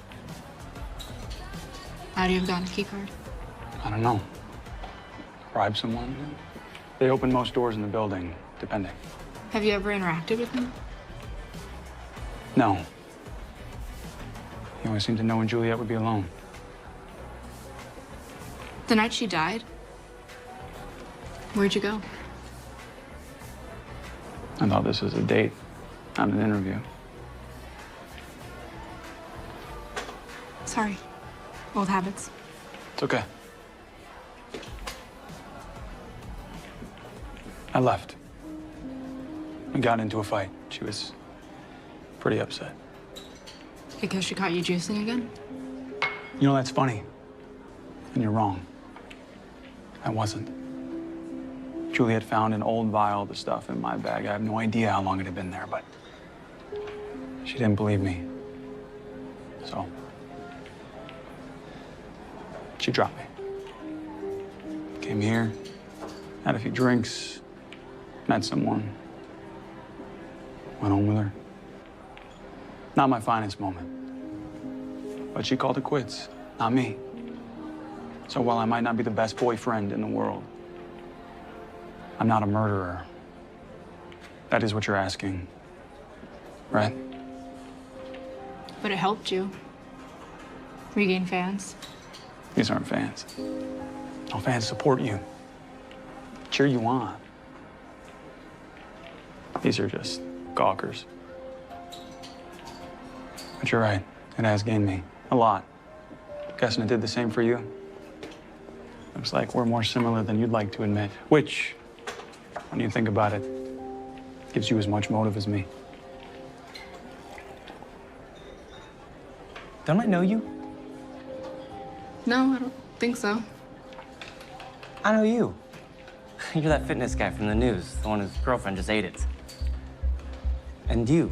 How do you have gotten a key card? I don't know. Bribe someone? They open most doors in the building, depending. Have you ever interacted with him? No. He always seemed to know when Juliet would be alone. The night she died? Where'd you go? I thought this was a date, not an interview. Sorry. Old habits. It's okay. I left. We got into a fight. She was pretty upset. Because she caught you juicing again? You know, that's funny. And you're wrong. I wasn't. Juliet found an old vial of the stuff in my bag. I have no idea how long it had been there, but she didn't believe me. So she dropped me. Came here, had a few drinks, met someone, went home with her. Not my finest moment. But she called it quits, not me. So while I might not be the best boyfriend in the world, I'm not a murderer. That is what you're asking, right? But it helped you. Regain fans. These aren't fans. No, fans support you, cheer you on. These are just gawkers. But you're right, it has gained me a lot. Guessing it did the same for you? Looks like we're more similar than you'd like to admit, which, when you think about it, gives you as much motive as me. Don't I know you? No, I don't think so. I know you. You're that fitness guy from the news, the one whose girlfriend just ate it. And you,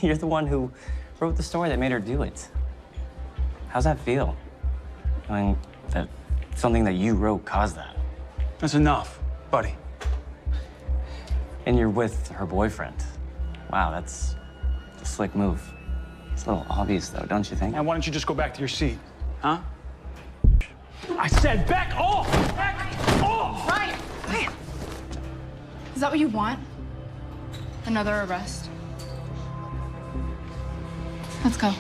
you're the one who wrote the story that made her do it. How's that feel? Knowing that something that you wrote caused that. That's enough, buddy. And you're with her boyfriend. Wow, that's a slick move. It's a little obvious, though, don't you think? And why don't you just go back to your seat, huh? I said back off! Back off! Ryan! Ryan! Is that what you want? Another arrest? Let's go.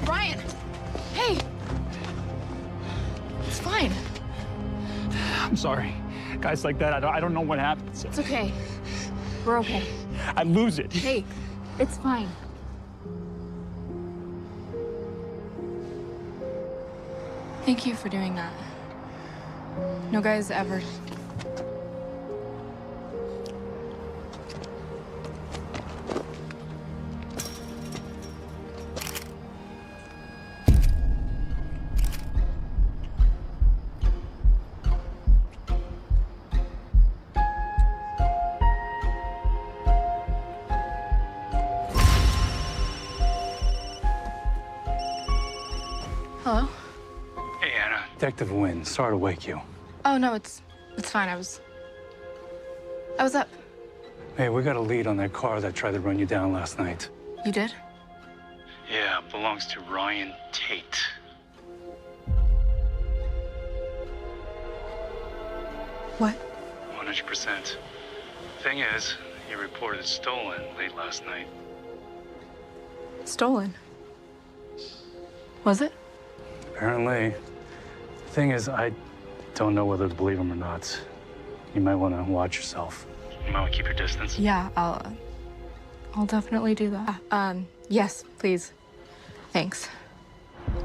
Ryan! Hey! It's fine. I'm sorry. Guys like that, I don't know what happens. It's okay. We're okay. I lose it. Hey, it's fine. Thank you for doing that. No guy's ever... Detective Wynn, sorry to wake you. Oh no, it's fine. I was up. Hey, we got a lead on that car that tried to run you down last night. You did? Yeah, belongs to Ryan Tate. What? 100%. Thing is, he reported stolen late last night. Stolen? Was it? Apparently. Thing is, I don't know whether to believe him or not. You might want to watch yourself. You might want to keep your distance. Yeah, I'll definitely do that. Yes, please. Thanks.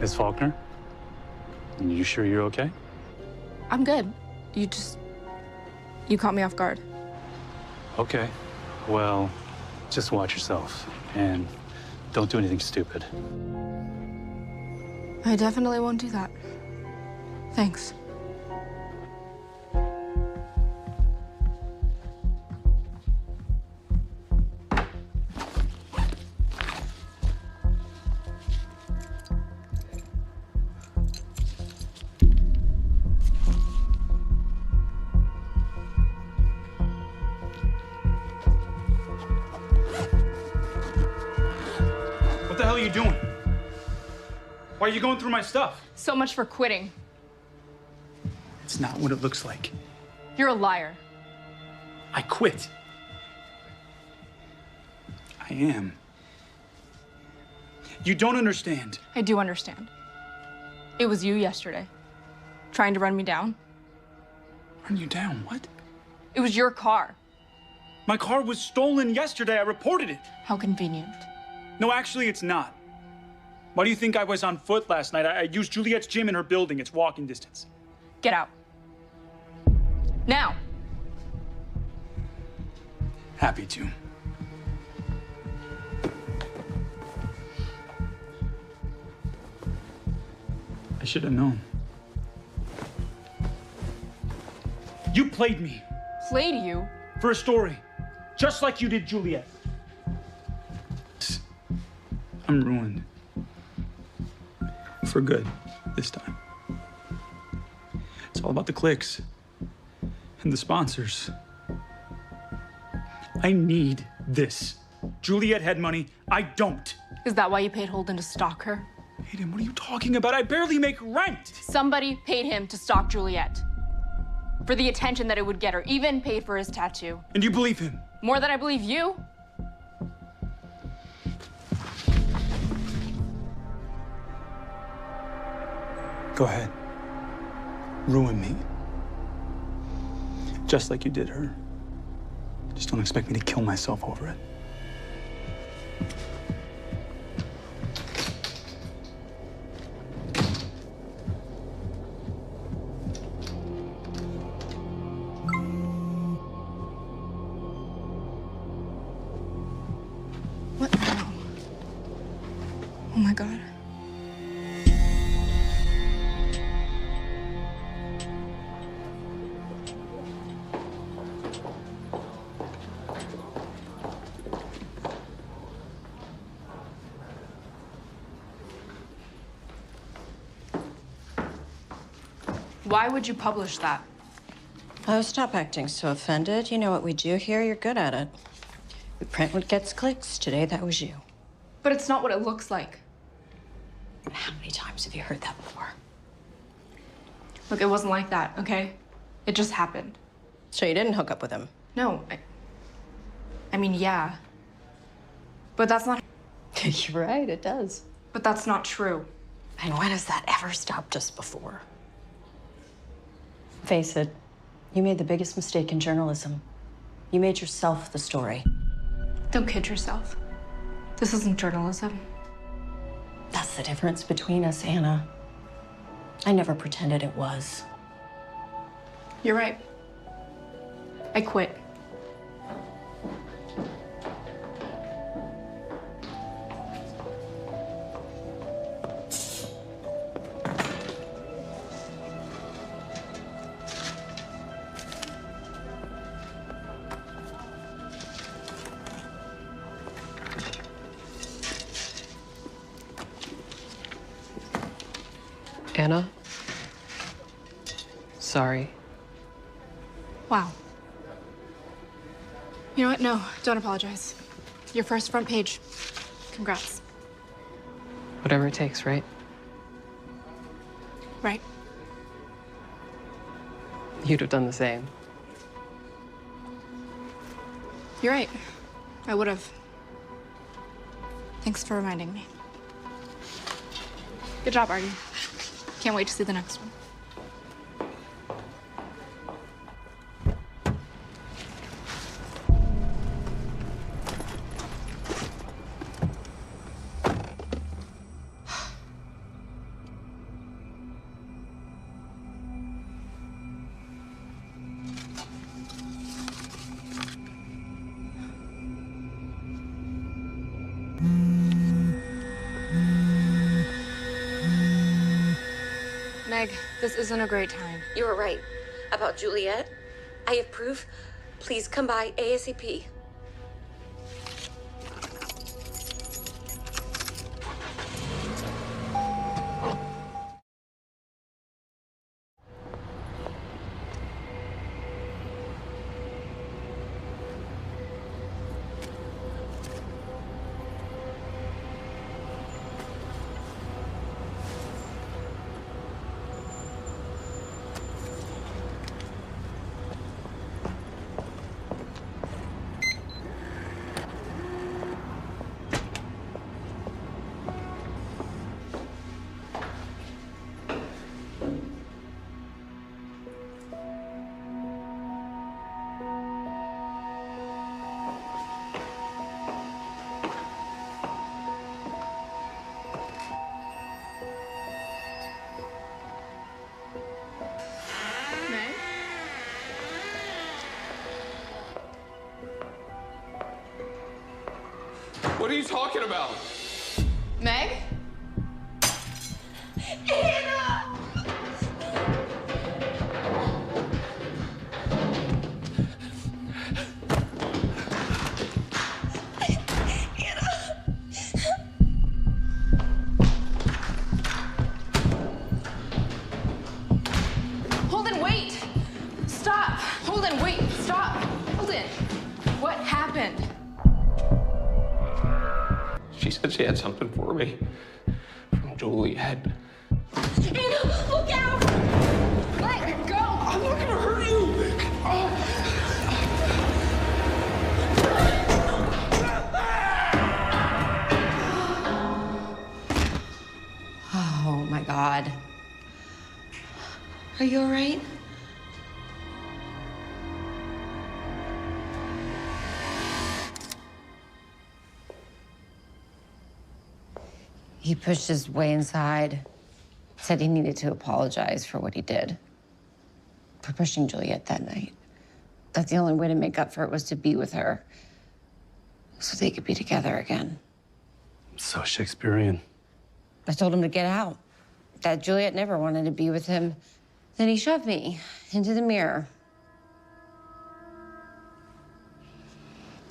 Miss Faulkner? You sure you're okay? I'm good. You caught me off guard. Okay. Well, just watch yourself. And don't do anything stupid. I definitely won't do that. Thanks. What the hell are you doing? Why are you going through my stuff? So much for quitting. It's not what it looks like. You're a liar. I quit. I am. You don't understand. I do understand. It was you yesterday, trying to run me down. Run you down? What? It was your car. My car was stolen yesterday. I reported it. How convenient. No, actually, it's not. Why do you think I was on foot last night? I used Juliet's gym in her building. It's walking distance. Get out. Now. Happy to. I should have known. You played me. Played you? For a story. Just like you did Juliet. I'm ruined. For good, this time. It's all about the clicks and the sponsors. I need this. Juliet had money. I don't. Is that why you paid Holden to stalk her? Hayden, what are you talking about? I barely make rent. Somebody paid him to stalk Juliet. For the attention that it would get her, even paid for his tattoo. And you believe him? More than I believe you. Go ahead. Ruin me. Just like you did her. Just don't expect me to kill myself over it. What now? Oh my God. Why would you publish that? Oh, stop acting so offended. You know what we do here. You're good at it. We print what gets clicks. Today, that was you. But it's not what it looks like. How many times have you heard that before? Look, it wasn't like that, okay? It just happened. So you didn't hook up with him? No, I mean, yeah. But that's not... You're right, it does. But that's not true. And when has that ever stopped us before? Face it, you made the biggest mistake in journalism. You made yourself the story. Don't kid yourself. This isn't journalism. That's the difference between us, Anna. I never pretended it was. You're right. I quit. Anna, sorry. Wow. You know what? No, don't apologize. Your first front page. Congrats. Whatever it takes, right? Right. You'd have done the same. You're right. I would have. Thanks for reminding me. Good job, Artie. Can't wait to see the next one. Meg, this isn't a great time. You were right about Juliet. I have proof. Please come by ASAP. Meg? What are you talking about? Meg? Holden, wait! Stop! Holden, wait! Stop! Holden! What happened? She said she had something for me from Juliet. Anna, look out! Let go! I'm not gonna hurt you! Oh my God. Are you all right? He pushed his way inside, said he needed to apologize for what he did, for pushing Juliet that night. That the only way to make up for it was to be with her, so they could be together again. So Shakespearean. I told him to get out, that Juliet never wanted to be with him. Then he shoved me into the mirror.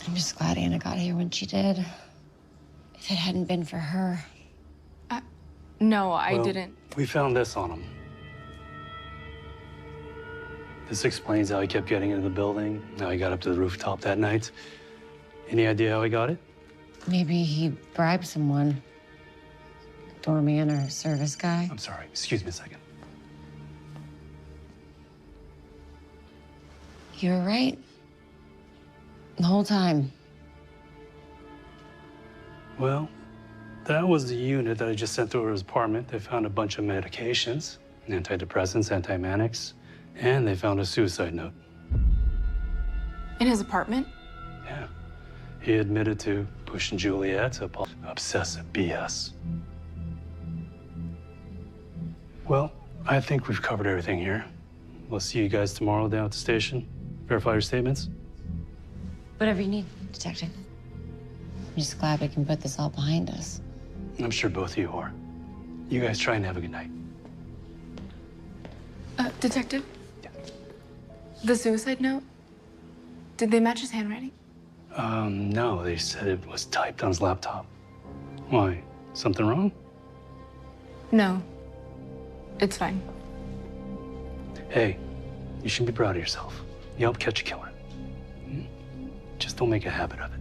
I'm just glad Anna got here when she did. If it hadn't been for her. No, I Well, didn't. We found this on him. This explains how he kept getting into the building, how he got up to the rooftop that night. Any idea how he got it? Maybe he bribed someone. Doorman or service guy. I'm sorry, excuse me a second. You were right. The whole time. Well, that was the unit that I just sent through his apartment. They found a bunch of medications, antidepressants, anti-manics, and they found a suicide note. In his apartment? Yeah. He admitted to pushing Juliet to obsessive BS. Well, I think we've covered everything here. We'll see you guys tomorrow down at the station. Verify your statements. Whatever you need, Detective. I'm just glad we can put this all behind us. I'm sure both of you are. You guys try and have a good night. Detective? The suicide note? Did they match his handwriting? No, they said it was typed on his laptop. Why? Something wrong? No. It's fine. Hey, You should be proud of yourself. You helped catch a killer. Just don't make a habit of it.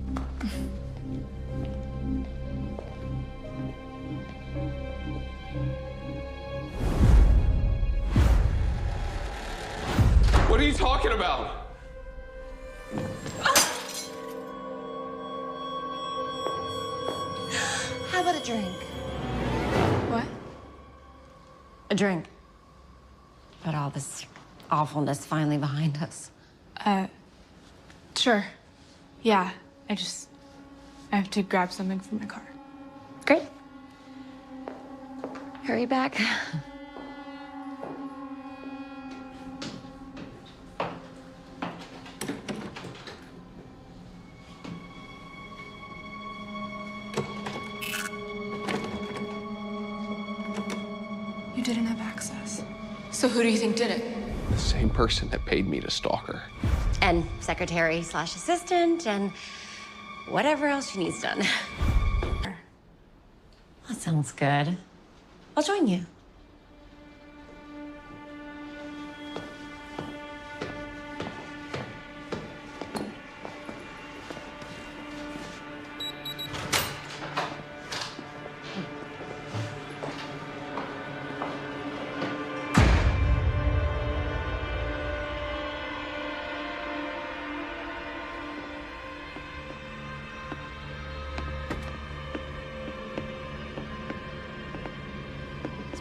What are you talking about? How about a drink? What? A drink. But all this awfulness finally behind us. Sure. Yeah, I have to grab something from my car. Great. Hurry back. You didn't have access. So who do you think did it? The same person that paid me to stalk her. And secretary/assistant and whatever else she needs done. That sounds good. I'll join you.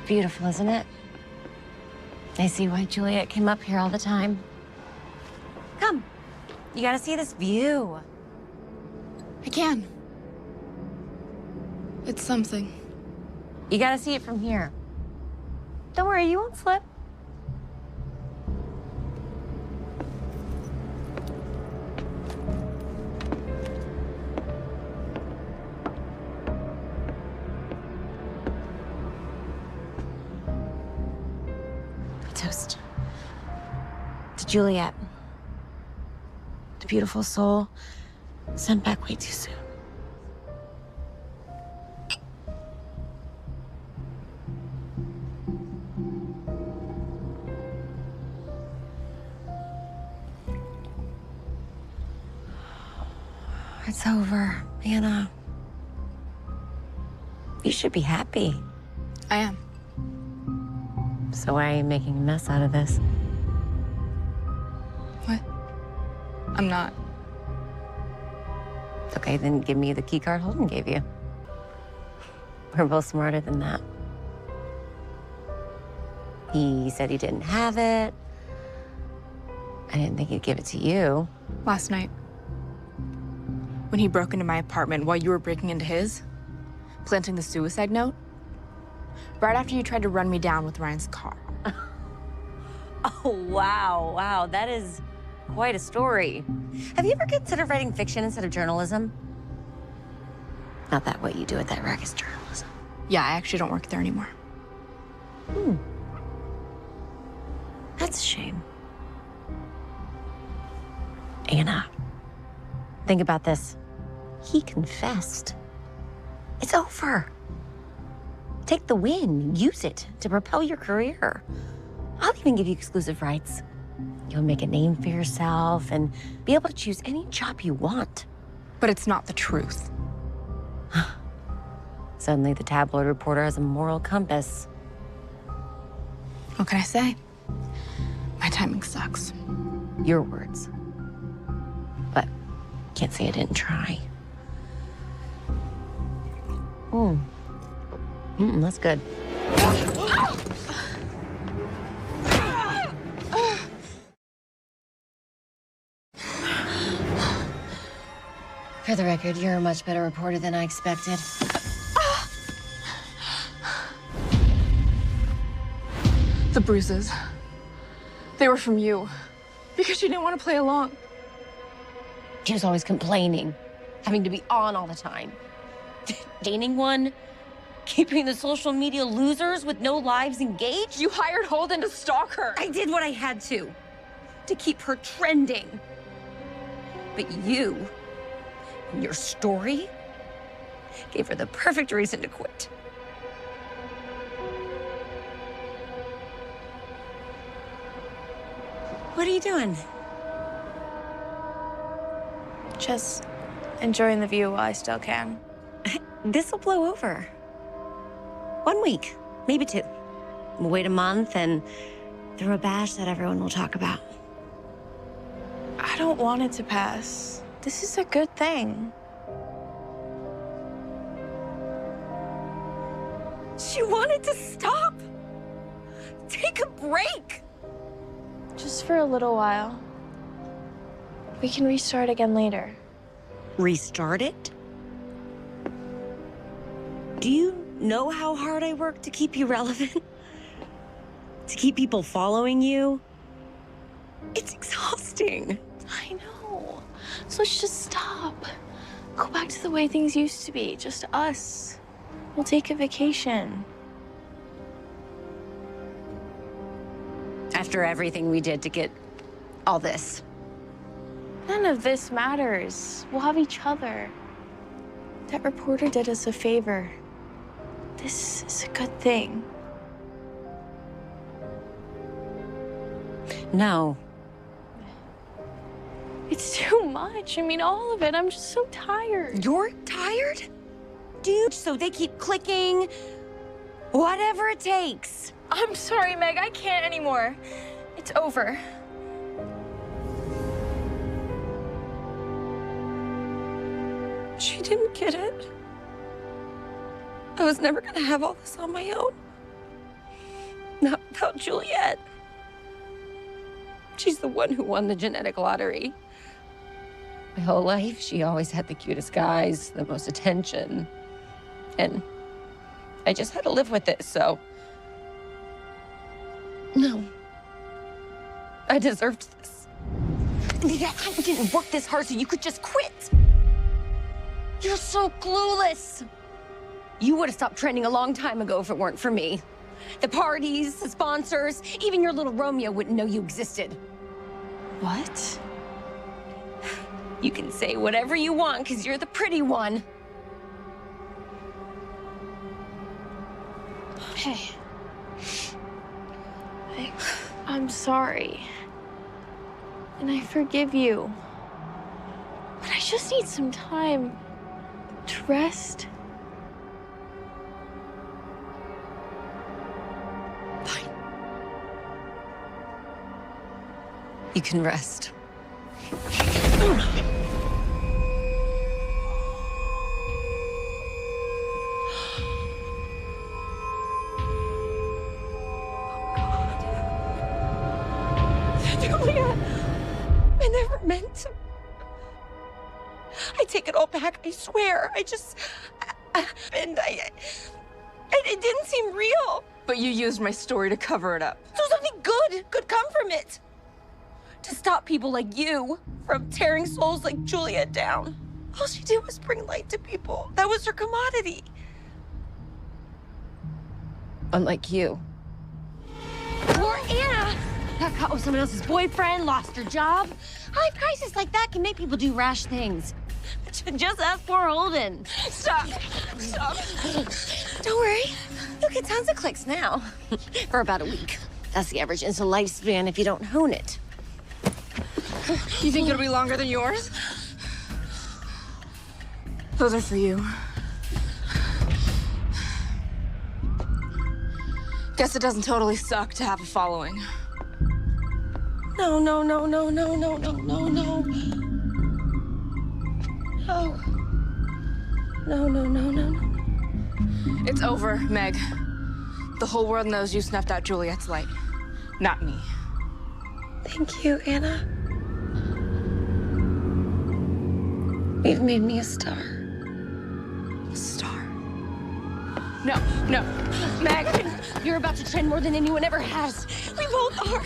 Beautiful, isn't it? I see why Juliet came up here all the time. Come, you gotta see this view. I can. It's something. You gotta see it from here. Don't worry, you won't slip. Toast to Juliet, the beautiful soul sent back way too soon. It's over, Anna. You should be happy. I am. So why are you making a mess out of this? What? I'm not. Okay, then give me the key card Holden gave you. We're both smarter than that. He said he didn't have it. I didn't think he'd give it to you. Last night, when he broke into my apartment while you were breaking into his, planting the suicide note, right after you tried to run me down with Ryan's car. Oh, wow, wow, that is quite a story. Have you ever considered writing fiction instead of journalism? Not that what you do at that rack is journalism. Yeah, I actually don't work there anymore. That's a shame. Anna, think about this. He confessed. It's over. Take the win, use it to propel your career. I'll even give you exclusive rights. You'll make a name for yourself and be able to choose any job you want. But it's not the truth. Suddenly the tabloid reporter has a moral compass. What can I say? My timing sucks. Your words. But can't say I didn't try. That's good. For the record, you're a much better reporter than I expected. The bruises. They were from you. Because she didn't want to play along. She was always complaining, having to be on all the time. Dating one, keeping the social media losers with no lives engaged. You hired Holden to stalk her. I did what I had to keep her trending. But you, and your story, gave her the perfect reason to quit. What are you doing? Just enjoying the view while I still can. This'll blow over. 1 week, maybe 2. We'll wait a month and throw a bash that everyone will talk about. I don't want it to pass. This is a good thing. She wanted to stop. Take a break. Just for a little while. We can restart again later. Restart it? Do you know how hard I work to keep you relevant? To keep people following you? It's exhausting. I know. So let's just stop. Go back to the way things used to be. Just us. We'll take a vacation. After everything we did to get all this. None of this matters. We'll have each other. That reporter did us a favor. This is a good thing. No. It's too much. I mean, all of it. I'm just so tired. You're tired? Dude, so they keep clicking. Whatever it takes. I'm sorry, Meg. I can't anymore. It's over. She didn't get it. I was never gonna have all this on my own. Not without Juliet. She's the one who won the genetic lottery. My whole life, she always had the cutest guys, the most attention. And I just had to live with it, so. No. I deserved this. Maybe I didn't work this hard so you could just quit. You're so clueless. You would have stopped trending a long time ago if it weren't for me. The parties, the sponsors, even your little Romeo wouldn't know you existed. What? You can say whatever you want because you're the pretty one. Hey. I'm sorry. And I forgive you. But I just need some time to rest. Fine. You can rest. Julia, I never meant to. I take it all back, I swear. It didn't seem real. But you used my story to cover it up. So something good could come from it. To stop people like you from tearing souls like Juliet down. All she did was bring light to people. That was her commodity. Unlike you. Or Anna. Got caught with someone else's boyfriend, lost her job. A high crisis like that can make people do rash things. Just ask poor Holden. Stop. Stop. Don't worry. You'll get tons of clicks now. For about a week. That's the average Insta lifespan if you don't hone it. You think it'll be longer than yours? Those are for you. Guess it doesn't totally suck to have a following. No, no, no, no, no, no, no, no, no. No. No, no, no, no, no. It's over, Meg. The whole world knows you snuffed out Juliet's light. Not me. Thank you, Anna. You've made me a star. A star? No, no. Meg! You're about to trend more than anyone ever has. We both are.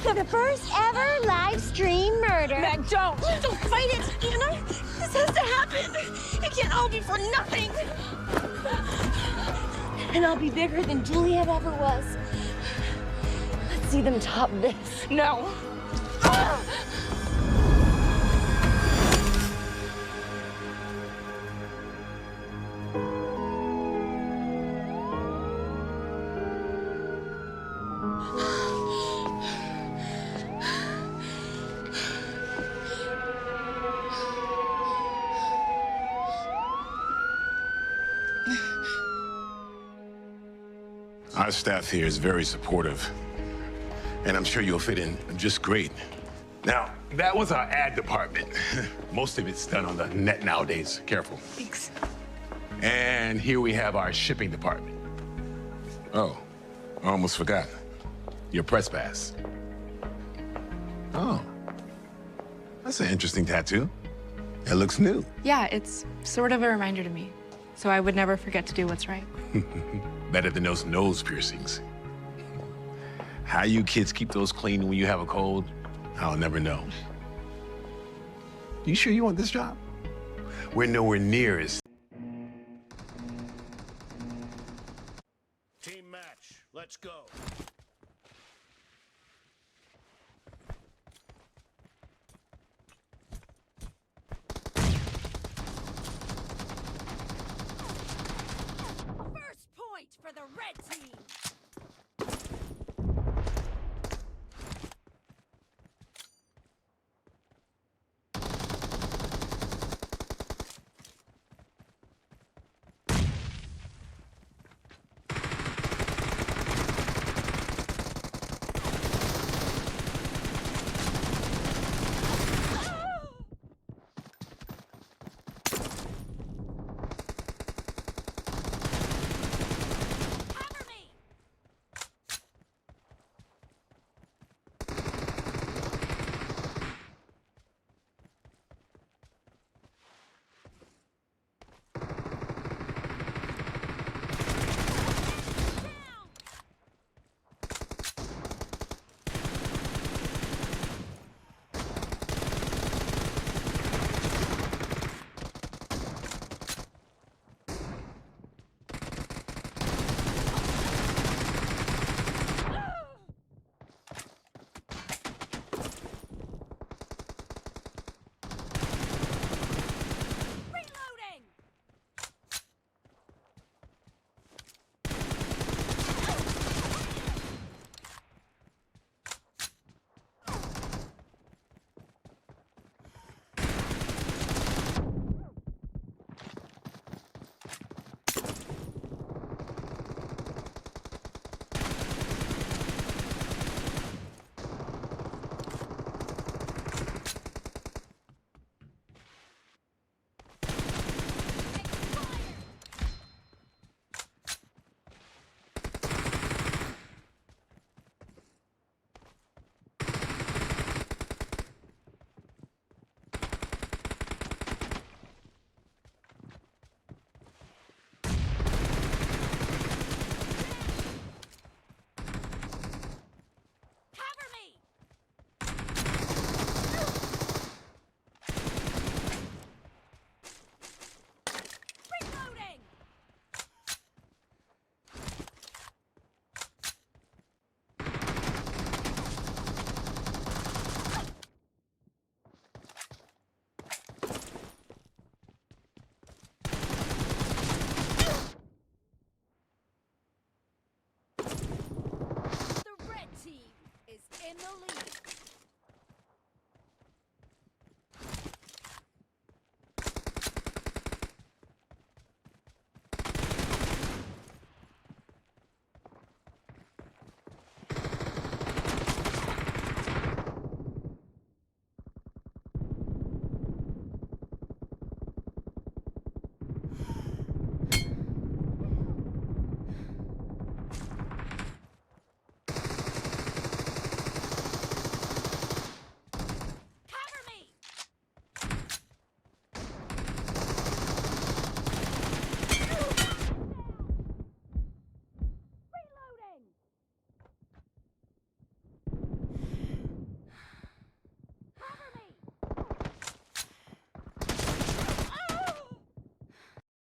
For the first ever live stream murder. Meg, don't! Don't fight it, Anna. This has to happen. It can't all be for nothing. And I'll be bigger than Juliet ever was. Let's see them top this. No. Our staff here is very supportive, and I'm sure you'll fit in just great. Now, that was our ad department. Most of it's done on the net nowadays. Careful. Thanks. And here we have our shipping department. Oh, I almost forgot. Your press pass. Oh, that's an interesting tattoo. It looks new. Yeah, it's sort of a reminder to me. So I would never forget to do what's right. Better than those nose piercings. How you kids keep those clean when you have a cold, I'll never know. You sure you want this job? We're nowhere near as... Team match, let's go. First point for the red team.